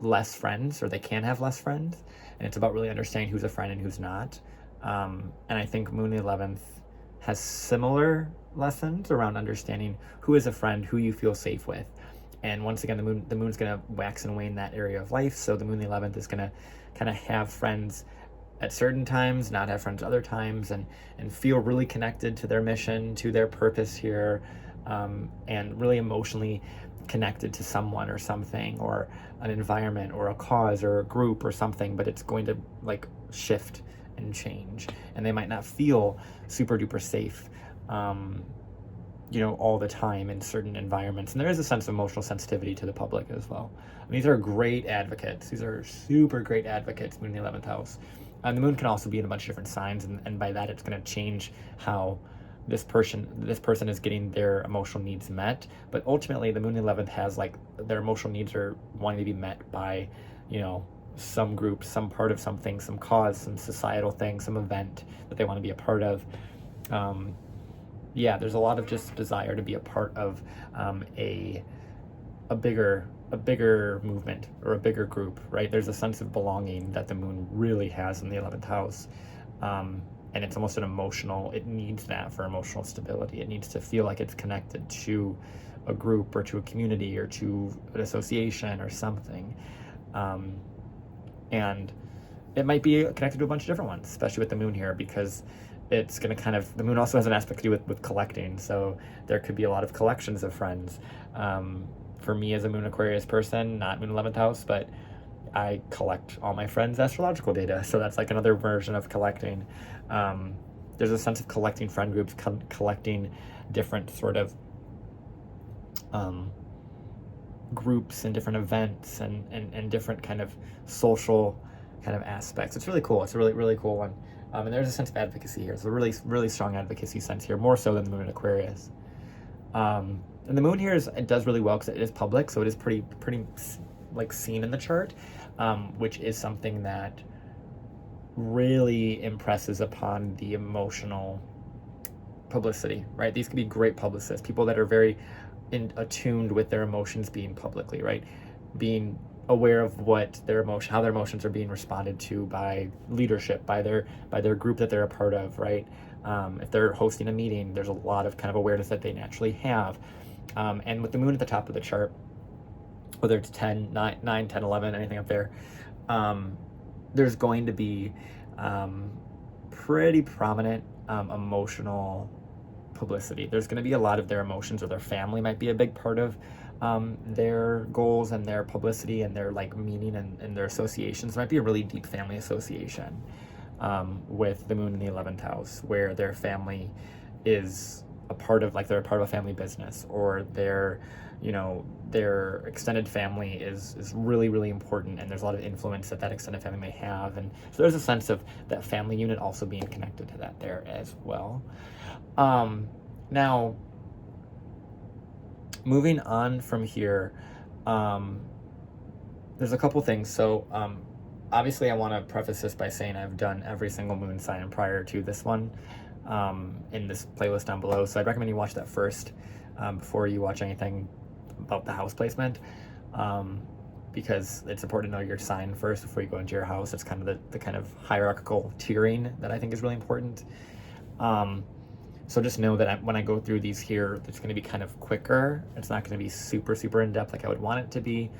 less friends, or they can have less friends, and it's about really understanding who's a friend and who's not. And I think moon in the 11th has similar lessons around understanding who is a friend, who you feel safe with. And once again, the moon's going to wax and wane that area of life. So the moon in the 11th is going to kind of have friends at certain times, not have friends other times, and feel really connected to their mission, to their purpose here, and really emotionally connected to someone or something, or an environment or a cause or a group or something, but it's going to like shift and change, and they might not feel super duper safe all the time in certain environments. And there is a sense of emotional sensitivity to the public as well. And these are great advocates. These are super great advocates, moon in the 11th house. And the moon can also be in a bunch of different signs, and by that it's going to change how this person is getting their emotional needs met. But ultimately, the moon in the 11th has like their emotional needs are wanting to be met by, some group, some part of something, some cause, some societal thing, some event that they want to be a part of. There's a lot of just desire to be a part of a bigger movement or a bigger group, right? There's a sense of belonging that the moon really has in the 11th house. And it's almost it needs that for emotional stability. It needs to feel like it's connected to a group or to a community or to an association or something. And it might be connected to a bunch of different ones, especially with the moon here, because it's going to the moon also has an aspect to do with collecting. So there could be a lot of collections of friends. For me as a moon Aquarius person, not moon 11th house, but I collect all my friends' astrological data. So that's like another version of collecting. There's a sense of collecting friend groups, collecting different sort of groups and different events and different kind of social kind of aspects. It's really cool. It's a really, really cool one. And there's a sense of advocacy here. It's a really, really strong advocacy sense here, more so than the moon in Aquarius. And the moon here it does really well because it is public, so it is pretty like seen in the chart, which is something that really impresses upon the emotional publicity, right? These could be great publicists, people that are very attuned with their emotions being publicly, right? Being aware of how their emotions are being responded to by leadership, by their group that they're a part of, right? If they're hosting a meeting, there's a lot of kind of awareness that they naturally have. And with the moon at the top of the chart, whether it's 10, 9, 10, 11, anything up there, there's going to be pretty prominent emotional publicity. There's going to be a lot of their emotions, or their family might be a big part of their goals and their publicity and their like meaning and their associations. There might be a really deep family association with the moon in the 11th house, where their family is a part of, like, they're a part of a family business, or their extended family is really, really important, and there's a lot of influence that extended family may have. And so there's a sense of that family unit also being connected to that there as well. Now, moving on from here, there's a couple things. So obviously I want to preface this by saying I've done every single moon sign prior to this one in this playlist down below, so I'd recommend you watch that first before you watch anything about the house placement, because it's important to know your sign first before you go into your house. It's kind of the kind of hierarchical tiering that I think is really important. So just know that when I go through these here, it's going to be kind of quicker. It's not going to be super, super in-depth like I would want it to be.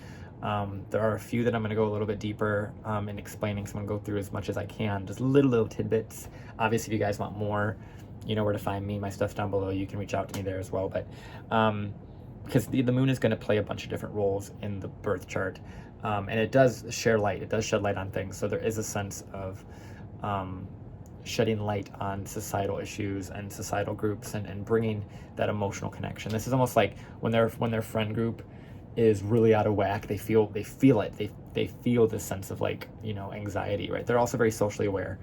There are a few that I'm going to go a little bit deeper in explaining, so I'm going to go through as much as I can, just little tidbits. Obviously, if you guys want more you know where to find me. My stuff's down below. You can reach out to me there as well. But because the moon is going to play a bunch of different roles in the birth chart, and it does share light. It does shed light on things. So there is a sense of shedding light on societal issues and societal groups, and bringing that emotional connection. This is almost like when their friend group is really out of whack. They feel it. They feel this sense of like, you know, anxiety, right? They're also very socially aware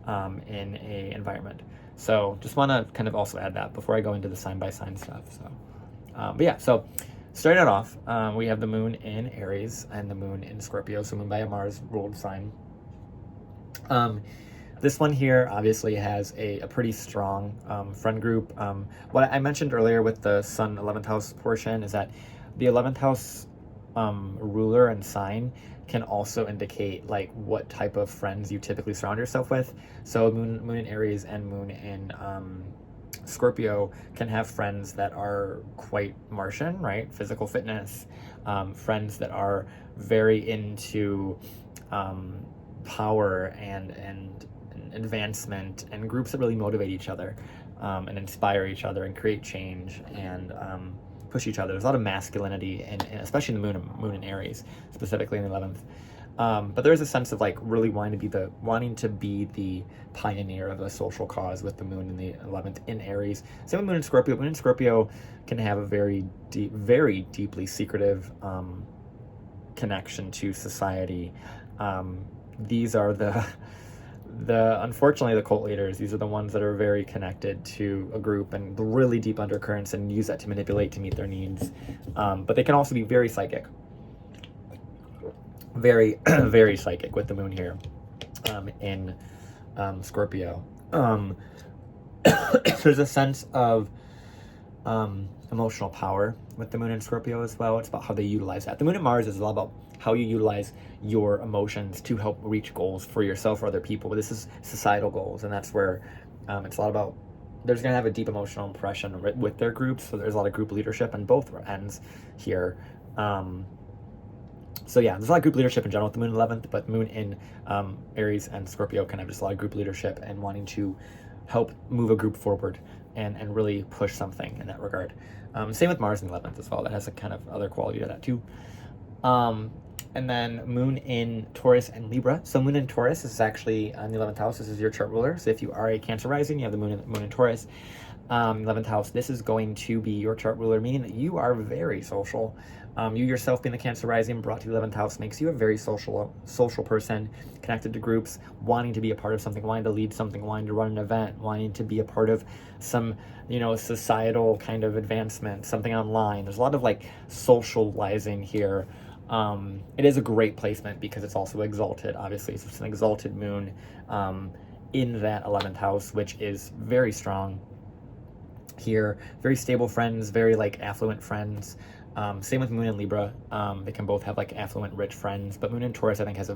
in a environment. So just want to kind of also add that before I go into the sign by sign stuff. So, but yeah, so starting it off, we have the moon in Aries and the moon in Scorpio. So moon by a Mars ruled sign. This one here obviously has a pretty strong friend group. What I mentioned earlier with the Sun 11th house portion is that the 11th house ruler and sign can also indicate like what type of friends you typically surround yourself with. So moon in Aries and moon in Scorpio can have friends that are quite Martian, right? Physical fitness, friends that are very into power and advancement, and groups that really motivate each other and inspire each other and create change and push each other. There's a lot of masculinity, and especially in the moon in Aries, specifically in the 11th. But there is a sense of like really wanting to be the pioneer of a social cause with the moon in the 11th in Aries. Same with moon in Scorpio. Moon in Scorpio can have a very deeply secretive connection to society. These are the unfortunately the cult leaders. These are the ones that are very connected to a group and the really deep undercurrents, and use that to manipulate to meet their needs. But they can also be very psychic, very very psychic with the moon here in Scorpio. There's a sense of emotional power with the moon in Scorpio as well. It's about how they utilize that. The moon in Mars is all about how you utilize your emotions to help reach goals for yourself or other people. But this is societal goals, and that's where it's a lot about, there's going to have a deep emotional impression with their groups. So there's a lot of group leadership on both ends here. So yeah, there's a lot of group leadership in general with the moon in 11th, but moon in Aries and Scorpio can have just a lot of group leadership and wanting to help move a group forward and really push something in that regard. Same with Mars in the 11th as well. That has a kind of other quality to that too. And then moon in Taurus and Libra. So moon in Taurus is actually on the 11th house. This is your chart ruler. So if you are a Cancer rising, you have the moon in Taurus. 11th house, this is going to be your chart ruler, meaning that you are very social. You yourself being the Cancer rising brought to the 11th house makes you a very social person, connected to groups, wanting to be a part of something, wanting to lead something, wanting to run an event, wanting to be a part of some, you know, societal kind of advancement, something online. There's a lot of like socializing here. It is a great placement because it's also exalted, obviously. So it's an exalted moon in that 11th house, which is very strong here. Very stable friends, very like affluent friends. Same with moon in Libra. They can both have like affluent, rich friends, but moon in Taurus, I think, has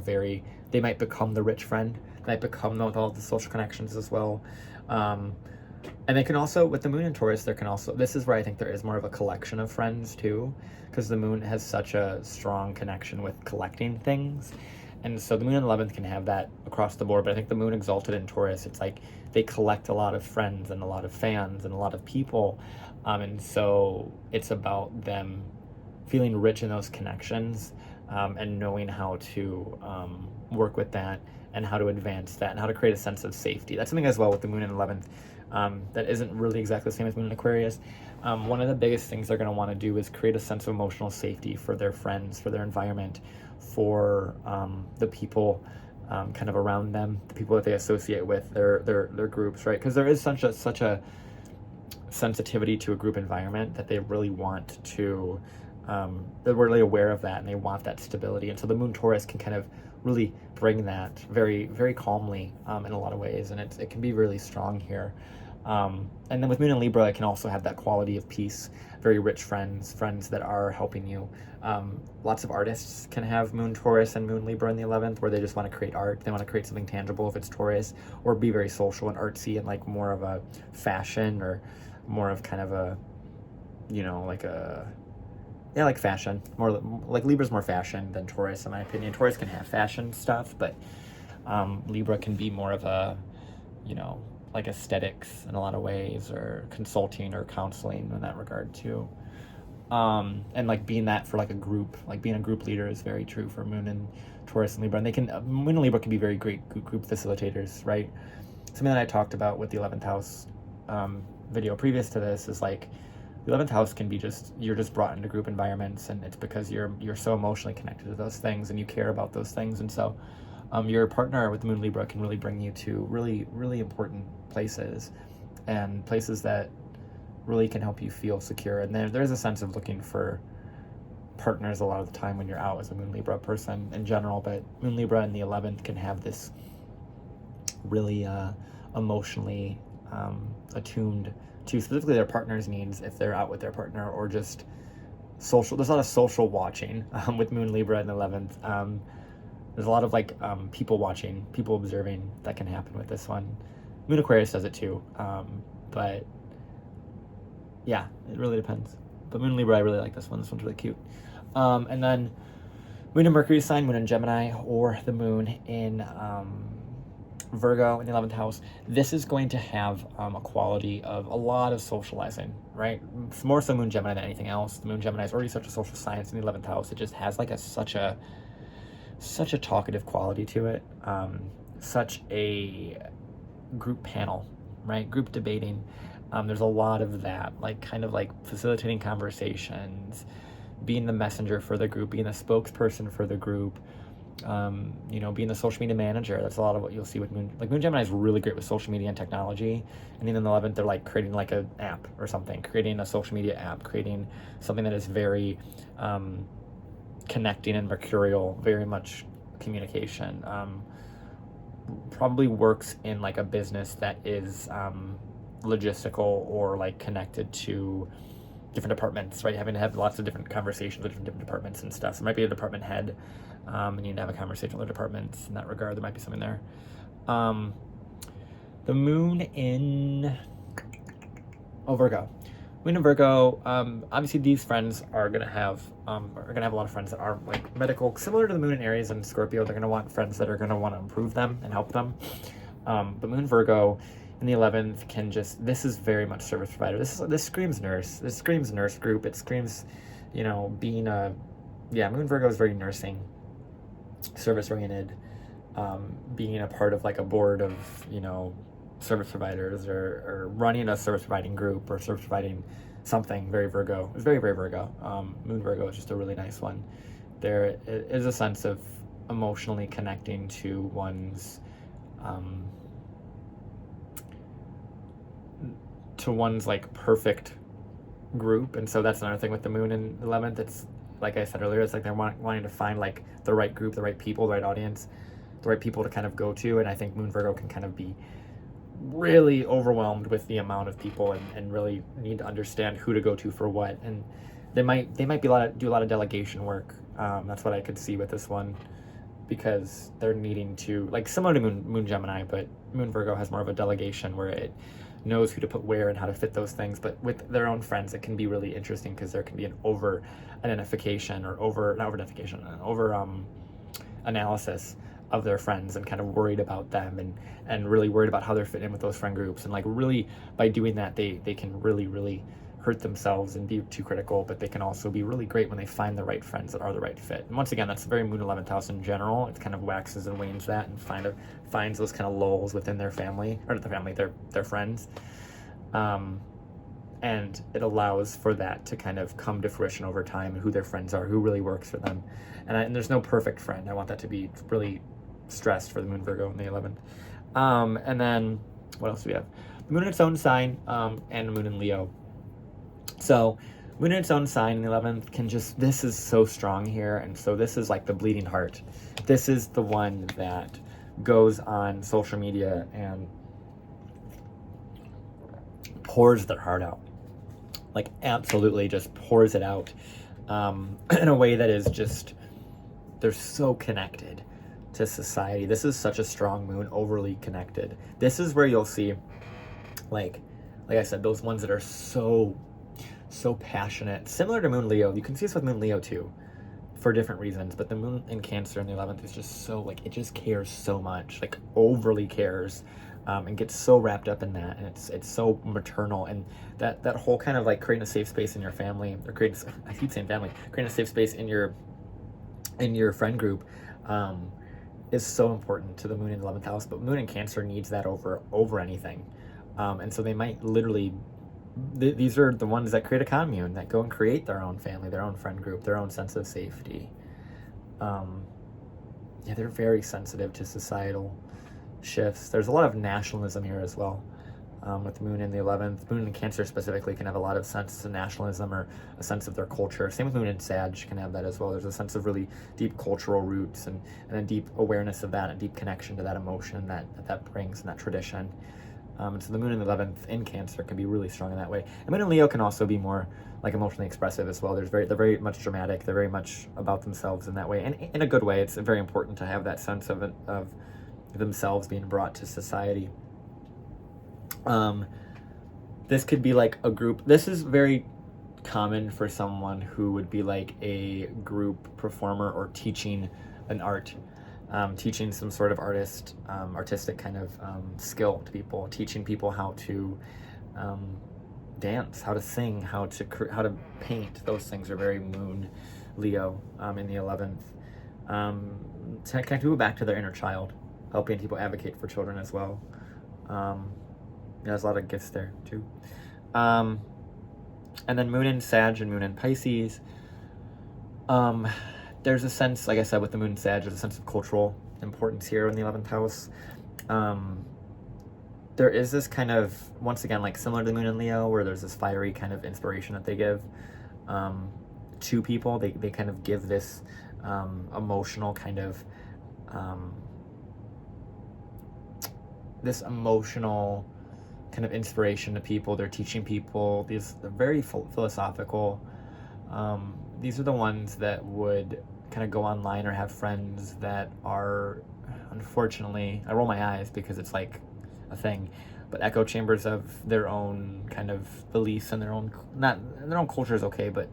they might become the rich friend. They might become with all the social connections as well. And they can also, with the moon in Taurus, this is where I think there is more of a collection of friends too, because the moon has such a strong connection with collecting things. And so the moon in 11th can have that across the board, but I think the moon exalted in Taurus, it's like they collect a lot of friends and a lot of fans and a lot of people. And so it's about them feeling rich in those connections and knowing how to work with that and how to advance that and how to create a sense of safety. That's something as well with the moon in 11th that isn't really exactly the same as moon in Aquarius. One of the biggest things they're going to want to do is create a sense of emotional safety for their friends, for their environment, for the people kind of around them, the people that they associate with, their groups, right? Because there is such a sensitivity to a group environment that they really want to, they're really aware of that and they want that stability. And so the moon Taurus can kind of really bring that very, very calmly in a lot of ways. And it can be really strong here. And then with moon in Libra, it can also have that quality of peace, very rich friends that are helping you. Lots of artists can have moon Taurus and moon Libra in the 11th, where they just want to create art. They want to create something tangible if it's Taurus, or be very social and artsy and like more of a fashion, or more of kind of a, you know, like fashion. More like Libra's more fashion than Taurus, in my opinion. Taurus can have fashion stuff, but Libra can be more of a, you know, like aesthetics in a lot of ways, or consulting or counseling in that regard too. And like being that for like a group, like being a group leader is very true for Moon and Taurus and Libra. And they can, Moon and Libra can be very great group facilitators, right? Something that I talked about with the 11th house video previous to this is like, the 11th house can be just, you're just brought into group environments, and it's because you're so emotionally connected to those things and you care about those things. And so your partner with the Moon Libra can really bring you to really, really important places, and places that really can help you feel secure. And there's a sense of looking for partners a lot of the time when you're out as a Moon Libra person in general, but Moon Libra in the 11th can have this really emotionally attuned to specifically their partner's needs if they're out with their partner, or just social. There's a lot of social watching with Moon Libra in the 11th. There's a lot of like people watching, people observing that can happen with this one. Moon Aquarius does it too, but yeah, it really depends. But Moon Libra, I really like this one. This one's really cute. And then Moon in Mercury sign, Moon in Gemini, or the Moon in Virgo in the 11th house. This is going to have a quality of a lot of socializing, right? It's more so Moon Gemini than anything else. The Moon Gemini is already such a social science in the 11th house. It just has like such a talkative quality to it. Such a group panel, right? Group debating. There's a lot of that, like kind of like facilitating conversations, being the messenger for the group, being the spokesperson for the group, being the social media manager. That's a lot of what you'll see with Moon. Like Moon Gemini is really great with social media and technology. And in the 11th, they're like creating like an app or something, creating a social media app, creating something that is very connecting and mercurial, very much communication. Probably works in like a business that is logistical or like connected to different departments, right? Having to have lots of different conversations with different departments and stuff. So it might be a department head, and you need to have a conversation with the departments in that regard. There might be something there. The Moon in Virgo. Moon in Virgo. Obviously, these friends are gonna have a lot of friends that are like medical, similar to the Moon in Aries and Scorpio. They're gonna want friends that are gonna want to improve them and help them. But Moon Virgo in the 11th can just, this is very much service provider. This screams nurse. This screams nurse group. It screams, being Moon Virgo is very nursing, service oriented, being a part of like a board of, service providers, or running a service providing group, or service providing something. Very Virgo. It's very, very Virgo. Moon Virgo is just a really nice one. There is a sense of emotionally connecting to one's like perfect group. And so that's another thing with the Moon in 11th. It's like I said earlier, it's like they're wanting to find like the right group, the right people, the right audience, the right people to kind of go to. And I think Moon Virgo can kind of be really overwhelmed with the amount of people, and really need to understand who to go to for what. And they might do a lot of delegation work. That's what I could see with this one, because they're needing to, like, similar to Moon Gemini, but Moon Virgo has more of a delegation where it knows who to put where and how to fit those things. But with their own friends, it can be really interesting, because there can be an over analysis of their friends, and kind of worried about them, and really worried about how they're fitting in with those friend groups. And like really by doing that, they can really, really hurt themselves and be too critical, but they can also be really great when they find the right friends that are the right fit. And once again, that's very Moon 11th house in general. It kind of waxes and wanes that, and finds those kind of lulls within their family, or not the family, their friends. And it allows for that to kind of come to fruition over time, and who their friends are, who really works for them. And there's no perfect friend. I want that to be really stressed for the Moon Virgo in the 11th. And then what else do we have? The Moon in its own sign, and the Moon in Leo. So Moon in its own sign in the 11th can just, this is so strong here. And so this is like the bleeding heart. This is the one that goes on social media and pours their heart out. Like absolutely just pours it out in a way that is just, they're so connected to society. This is such a strong Moon, overly connected. This is where you'll see, like I said, those ones that are so passionate, similar to Moon Leo. You can see this with Moon Leo too, for different reasons, but the Moon in Cancer in the 11th is just so, like, it just cares so much, like overly cares, and get so wrapped up in that, and it's so maternal, and that whole kind of like creating a safe space in your family, or I keep saying family, creating a safe space in your friend group, is so important to the moon in the 11th house. But moon in Cancer needs that over anything, and so they might literally, these are the ones that create a commune, that go and create their own family, their own friend group, their own sense of safety. Yeah, they're very sensitive to societal shifts. There's a lot of nationalism here as well, with the moon in the 11th. Moon in Cancer specifically can have a lot of sense of nationalism, or a sense of their culture. Same with moon in Sag can have that as well. There's a sense of really deep cultural roots, and a deep awareness of that, a deep connection to that emotion that brings, and that tradition. And so the moon in the 11th in Cancer can be really strong in that way. And moon in Leo can also be more like emotionally expressive as well. They're very much dramatic. They're very much about themselves in that way, and in a good way. It's very important to have that sense of themselves being brought to society. This could be like a group. This is very common for someone who would be like a group performer, or teaching an art, teaching some sort of artistic kind of skill to people, teaching people how to dance, how to sing, how to paint. Those things are very moon Leo in the 11th. To connect people back to their inner child, helping people advocate for children as well. There's a lot of gifts there too. And then moon in Sag and moon in Pisces. There's a sense, like I said, with the moon in Sag, there's a sense of cultural importance here in the 11th house. There is this kind of, once again, like similar to the moon in Leo, where there's this fiery kind of inspiration that they give to people. They kind of give this emotional kind of inspiration to people. They're teaching people. They're very philosophical. These are the ones that would kind of go online or have friends that are, unfortunately, I roll my eyes because it's like a thing, but echo chambers of their own kind of beliefs, and their own culture is okay, but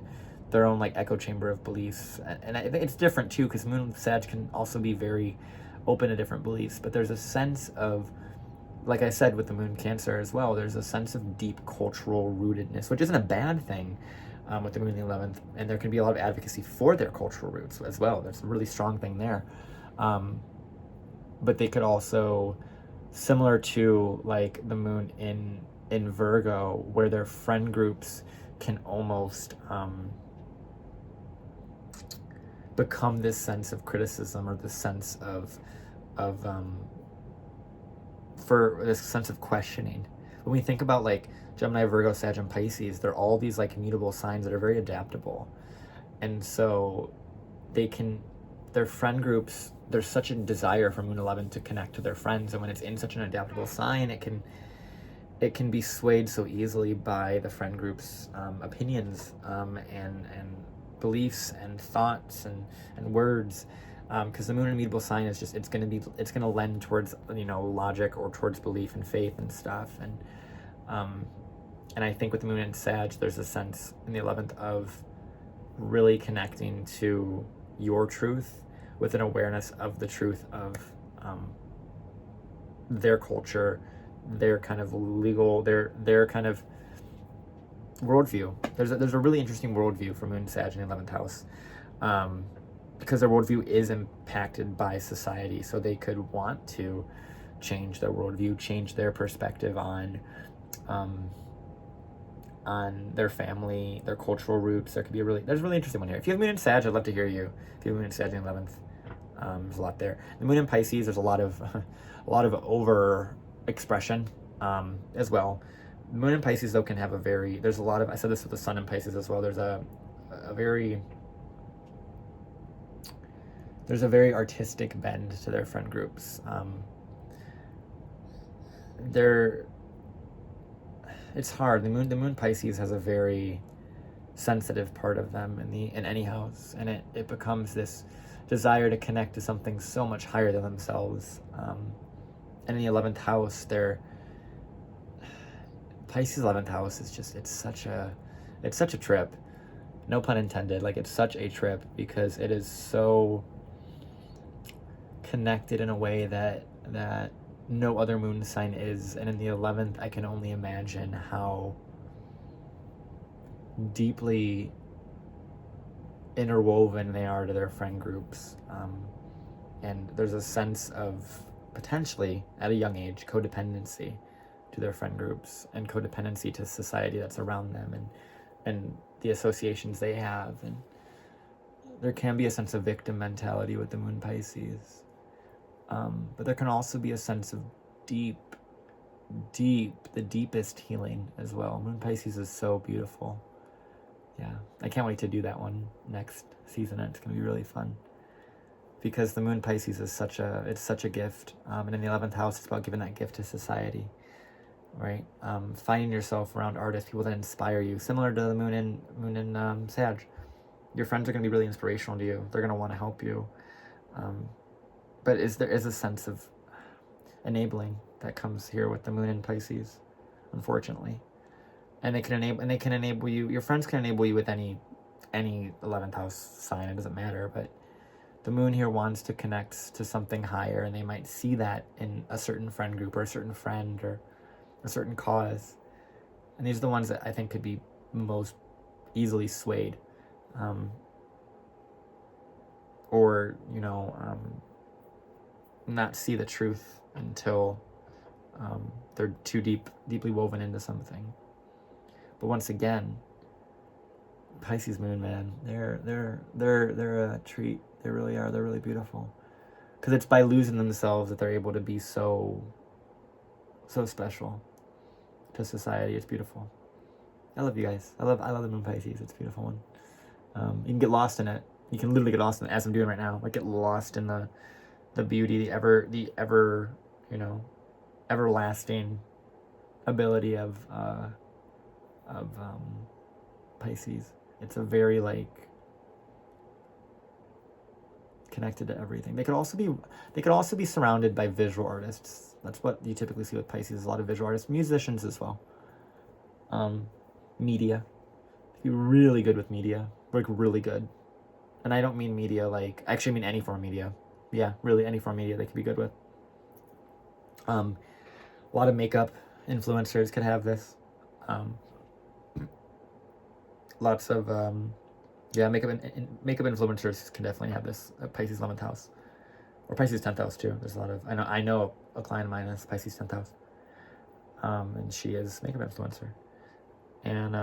their own like echo chamber of beliefs. And I think it's different too, because moon Sag can also be very open to different beliefs, but there's a sense of, like I said with the moon Cancer as well, there's a sense of deep cultural rootedness, which isn't a bad thing with the moon in the 11th, and there can be a lot of advocacy for their cultural roots as well. There's a really strong thing there. But they could also, similar to like the moon in Virgo, where their friend groups can almost become this sense of criticism, or this sense of for this sense of questioning. When we think about like Gemini, Virgo, Sag, and Pisces, they're all these like immutable signs that are very adaptable. And so their friend groups, there's such a desire for moon 11 to connect to their friends, and when it's in such an adaptable sign, it can be swayed so easily by the friend group's opinions and beliefs and thoughts and words. Because the moon immutable sign is just, it's going to lend towards, logic, or towards belief and faith and stuff. And I think with the moon in Sag, there's a sense in the 11th of really connecting to your truth with an awareness of the truth of their culture, their kind of legal, their kind of worldview. There's a really interesting worldview for moon Sag in the 11th house. Because their worldview is impacted by society, so they could want to change their worldview, change their perspective on their family, their cultural roots. There's a really interesting one here. If you have moon in Sag, I'd love to hear you. If you have moon in Sag in the 11th, there's a lot there. The moon in Pisces, there's a lot of over expression as well. The moon in Pisces though can have there's a lot of, I said this with the sun in Pisces as well. There's a very artistic bend to their friend groups. It's hard. The moon Pisces has a very sensitive part of them in any house, and it becomes this desire to connect to something so much higher than themselves. And in the 11th house, Pisces 11th house is just, it's such a trip. No pun intended. Like, it's such a trip because it is so connected in a way that no other moon sign is. And in the 11th, I can only imagine how deeply interwoven they are to their friend groups. And there's a sense of potentially, at a young age, codependency to their friend groups and codependency to society that's around them and the associations they have. And there can be a sense of victim mentality with the moon Pisces. But there can also be a sense of the deepest healing as well. Moon Pisces is so beautiful. Yeah, I can't wait to do that one next season. It's going to be really fun because the moon Pisces is such a gift. And in the 11th house, it's about giving that gift to society, right? Finding yourself around artists, people that inspire you, similar to the moon in Sag. Your friends are going to be really inspirational to you. They're going to want to help you. But there is a sense of enabling that comes here with the moon in Pisces, unfortunately. And they can enable you. Your friends can enable you with any 11th house sign. It doesn't matter. But the moon here wants to connect to something higher, and they might see that in a certain friend group or a certain friend or a certain cause. And these are the ones that I think could be most easily swayed, or not see the truth until they're too deeply woven into something. But once again, Pisces moon, man, they're a treat. They really are. They're really beautiful, because it's by losing themselves that they're able to be so special to society. It's beautiful. I love you guys. I love the moon Pisces. It's a beautiful one. You can get lost in it. You can literally get lost in it, as I'm doing right now. Like, get lost in the beauty, the everlasting ability of Pisces. It's a very connected to everything. They could also be surrounded by visual artists. That's what you typically see with Pisces. A lot of visual artists, musicians as well. Media. Be really good with media. Really good. And I don't mean media I actually mean any form of media. Yeah, really any form of media they could be good with. A lot of makeup influencers could have this. Lots of makeup influencers can definitely have this. Pisces 11th house, or Pisces 10th house too. There's a lot of I know a client of mine that's Pisces 10th house, and she is makeup influencer, and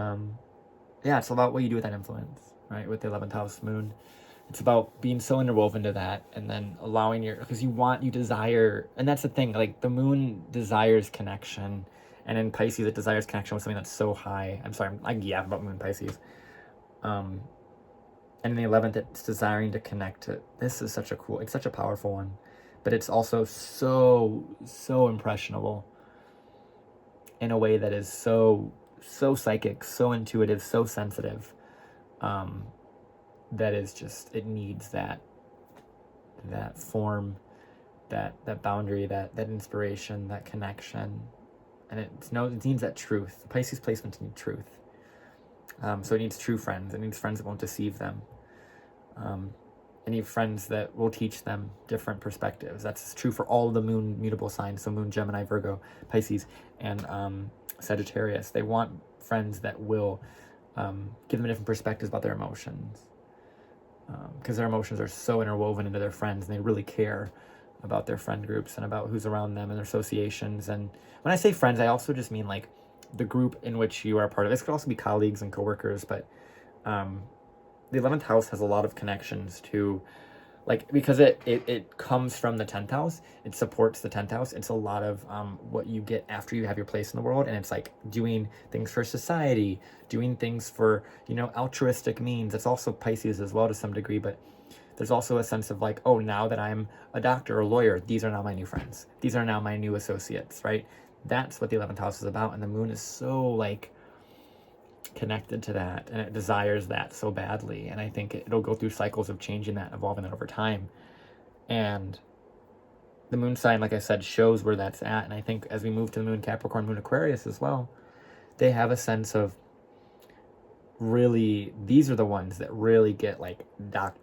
it's about what you do with that influence, right? With the 11th house moon, it's about being so interwoven to that, and then allowing because you desire, and that's the thing. Like, the moon desires connection. And in Pisces, it desires connection with something that's so high. I'm sorry, I yap about moon Pisces. And in the 11th, it's desiring to connect to. This is it's such a powerful one. But it's also so impressionable in a way that is so psychic, so intuitive, so sensitive. That is just, it needs that form, that boundary, that inspiration, that connection. And it needs that truth. Pisces placements need truth. So it needs true friends. It needs friends that won't deceive them. It needs friends that will teach them different perspectives. That's true for all the moon mutable signs. So moon, Gemini, Virgo, Pisces, and Sagittarius. They want friends that will give them different perspectives about their emotions. Because their emotions are so interwoven into their friends, and they really care about their friend groups and about who's around them and their associations. And when I say friends, I also just mean the group in which you are a part of. This could also be colleagues and coworkers, but the 11th house has a lot of connections to, because it comes from the 10th house. It supports the 10th house. It's a lot of what you get after you have your place in the world, and it's doing things for society, doing things for altruistic means. It's also Pisces as well to some degree, but there's also a sense of now that I'm a doctor or a lawyer, these are now my new friends. These are now my new associates, right? That's what the 11th house is about. And the moon is so connected to that, and it desires that so badly. And I think it'll go through cycles of changing that, evolving that over time. And the moon sign, like I said, shows where that's at. And I think as we move to the moon Capricorn, moon Aquarius as well, they have a sense of, really, these are the ones that really get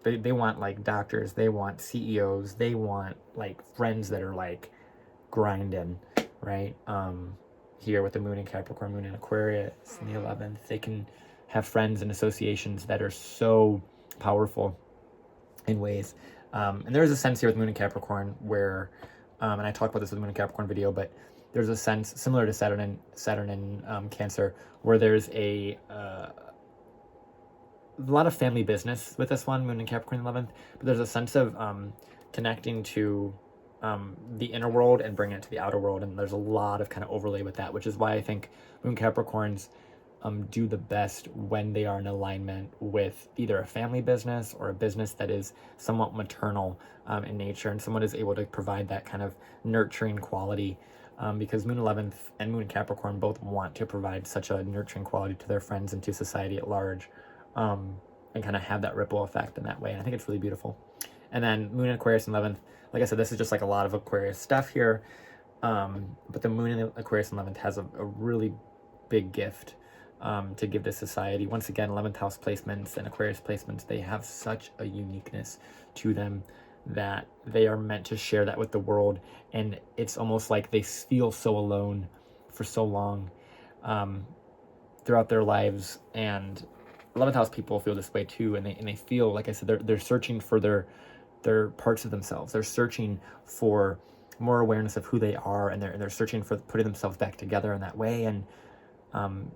they want doctors, they want CEOs, they want friends that are grinding, right? Here with the moon in Capricorn, moon in Aquarius in the 11th, they can have friends and associations that are so powerful in ways. And there is a sense here with moon in Capricorn where, and I talked about this with the moon in Capricorn video, but there's a sense similar to Saturn in Cancer, where there's a lot of family business with this one, moon in Capricorn in the 11th, but there's a sense of connecting to the inner world and bringing it to the outer world, and there's a lot of kind of overlay with that, which is why I think moon Capricorns do the best when they are in alignment with either a family business or a business that is somewhat maternal in nature, and someone is able to provide that kind of nurturing quality, because moon 11th and moon Capricorn both want to provide such a nurturing quality to their friends and to society at large, and kind of have that ripple effect in that way, and I think it's really beautiful. And then moon in Aquarius in 11th, like I said, this is just like a lot of Aquarius stuff here, but the moon in Aquarius in 11th has a really big gift to give to society. Once again, 11th house placements and Aquarius placements, they have such a uniqueness to them that they are meant to share that with the world, and it's almost like they feel so alone for so long throughout their lives, and 11th house people feel this way too, and they feel, like I said, they're searching for their parts of themselves. They're searching for more awareness of who they are, and they're searching for putting themselves back together in that way, and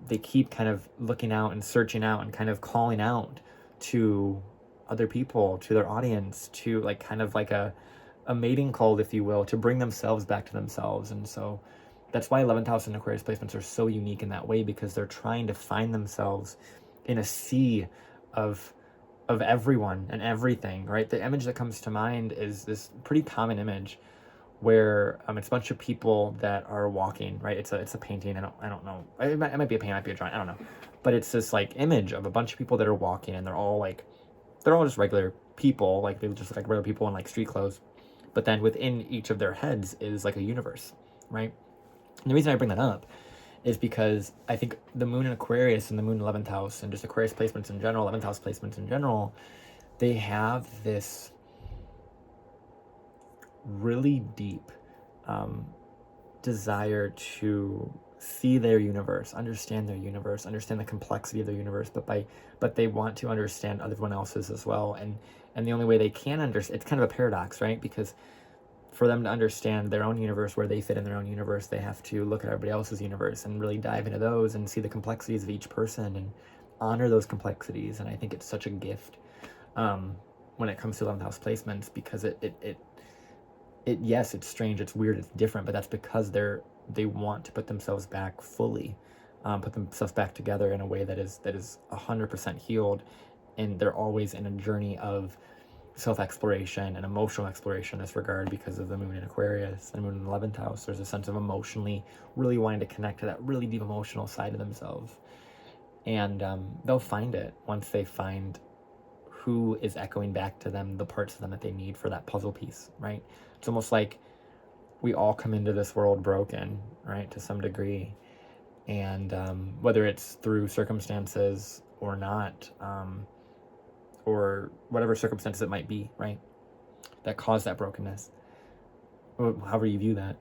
they keep kind of looking out and searching out and kind of calling out to other people, to their audience, to like kind of like a mating call, if you will, to bring themselves back to themselves. And so that's why 11th house and Aquarius placements are so unique in that way, because they're trying to find themselves in a sea of everyone and everything, right? The image that comes to mind is this pretty common image where it's a bunch of people that are walking, right? It's a painting. I don't know. It might be a painting, it might be a drawing. I don't know. But it's this like image of a bunch of people that are walking, and they're all just regular people, like they just look like regular people in like street clothes. But then within each of their heads is like a universe, right? And the reason I bring that up is because I think the moon in Aquarius and the moon in 11th house and just Aquarius placements in general, 11th house placements in general, they have this really deep desire to see their universe, understand the complexity of their universe, but they want to understand everyone else's as well. And the only way they can understand, it's kind of a paradox, right? Because for them to understand their own universe, where they fit in their own universe, they have to look at everybody else's universe and really dive into those and see the complexities of each person and honor those complexities. And I think it's such a gift when it comes to 11th house placements, because yes, it's strange, it's weird, it's different, but that's because they want to put themselves back fully, put themselves back together in a way that is 100% healed, and they're always in a journey of self-exploration and emotional exploration in this regard, because of the moon in Aquarius and moon in the 11th house. There's a sense of emotionally really wanting to connect to that really deep emotional side of themselves, and they'll find it once they find who is echoing back to them the parts of them that they need for that puzzle piece, right? It's almost like we all come into this world broken, right, to some degree, and whether it's through circumstances or not, or whatever circumstances it might be, right, that cause that brokenness, or however you view that.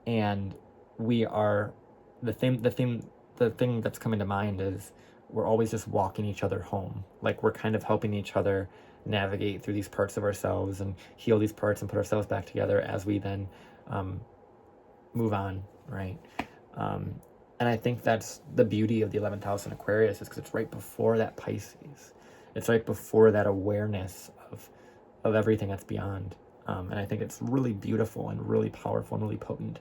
And we are the thing that's coming to mind is we're always just walking each other home. Like we're kind of helping each other navigate through these parts of ourselves and heal these parts and put ourselves back together as we then move on, right? And I think that's the beauty of the 11th house in Aquarius, is because it's right before that Pisces. It's right before that awareness of everything that's beyond. And I think it's really beautiful and really powerful and really potent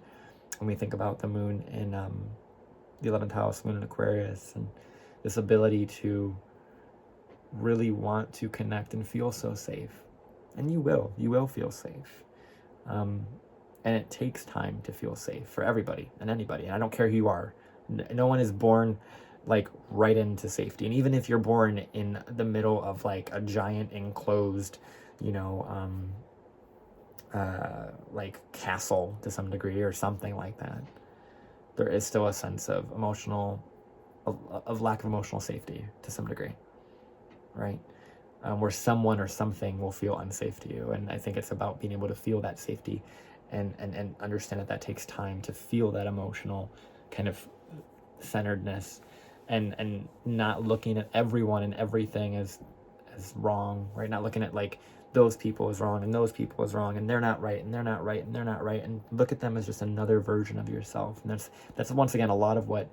when we think about the moon in the 11th house, moon in Aquarius, and this ability to really want to connect and feel so safe. And you will feel safe. And it takes time to feel safe for everybody and anybody. And I don't care who you are. No one is born like right into safety. And even if you're born in the middle of like a giant enclosed, like castle to some degree or something like that, there is still a sense of lack of emotional safety to some degree, right? Where someone or something will feel unsafe to you. And I think it's about being able to feel that safety and understand that takes time to feel that emotional kind of centeredness, and not looking at everyone and everything as wrong, right? Not looking at like those people is wrong and those people is wrong and they're not right and they're not right and they're not right, and look at them as just another version of yourself. And that's once again a lot of what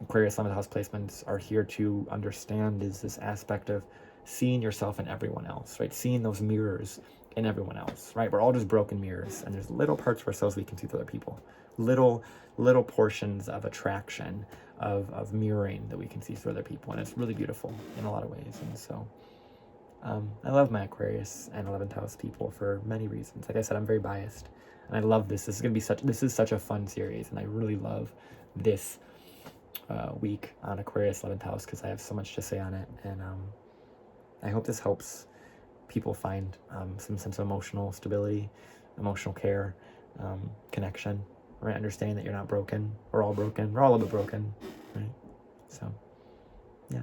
Aquarius 11th house placements are here to understand, is this aspect of seeing yourself in everyone else, right? Seeing those mirrors in everyone else, right? We're all just broken mirrors, and there's little parts of ourselves we can see through other people, little portions of attraction, of mirroring that we can see through other people, and it's really beautiful in a lot of ways. And so I love my Aquarius and 11th house people for many reasons. Like I said, I'm very biased, and I love this. This is such a fun series, and I really love this week on Aquarius 11th house because I have so much to say on it, and I hope this helps people find some sense of emotional stability, emotional care, connection, right? Understanding that you're not broken. We're all broken. We're all a bit broken, right? So, yeah.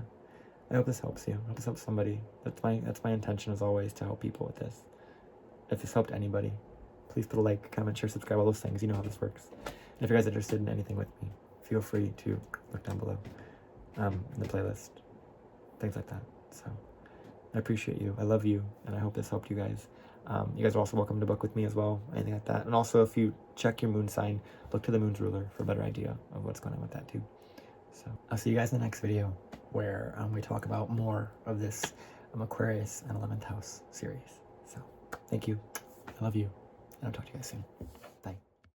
I hope this helps you. I hope this helps somebody. That's my intention, as always, to help people with this. If this helped anybody, please put a like, comment, share, subscribe, all those things. You know how this works. And if you guys are interested in anything with me, feel free to look down below in the playlist, things like that. So I appreciate you. I love you, and I hope this helped you guys. You guys are also welcome to book with me as well, anything like that. And also, if you check your moon sign, look to the moon's ruler for a better idea of what's going on with that too. So I'll see you guys in the next video, where we talk about more of this Aquarius and 11th house series. So thank you. I love you. And I'll talk to you guys soon.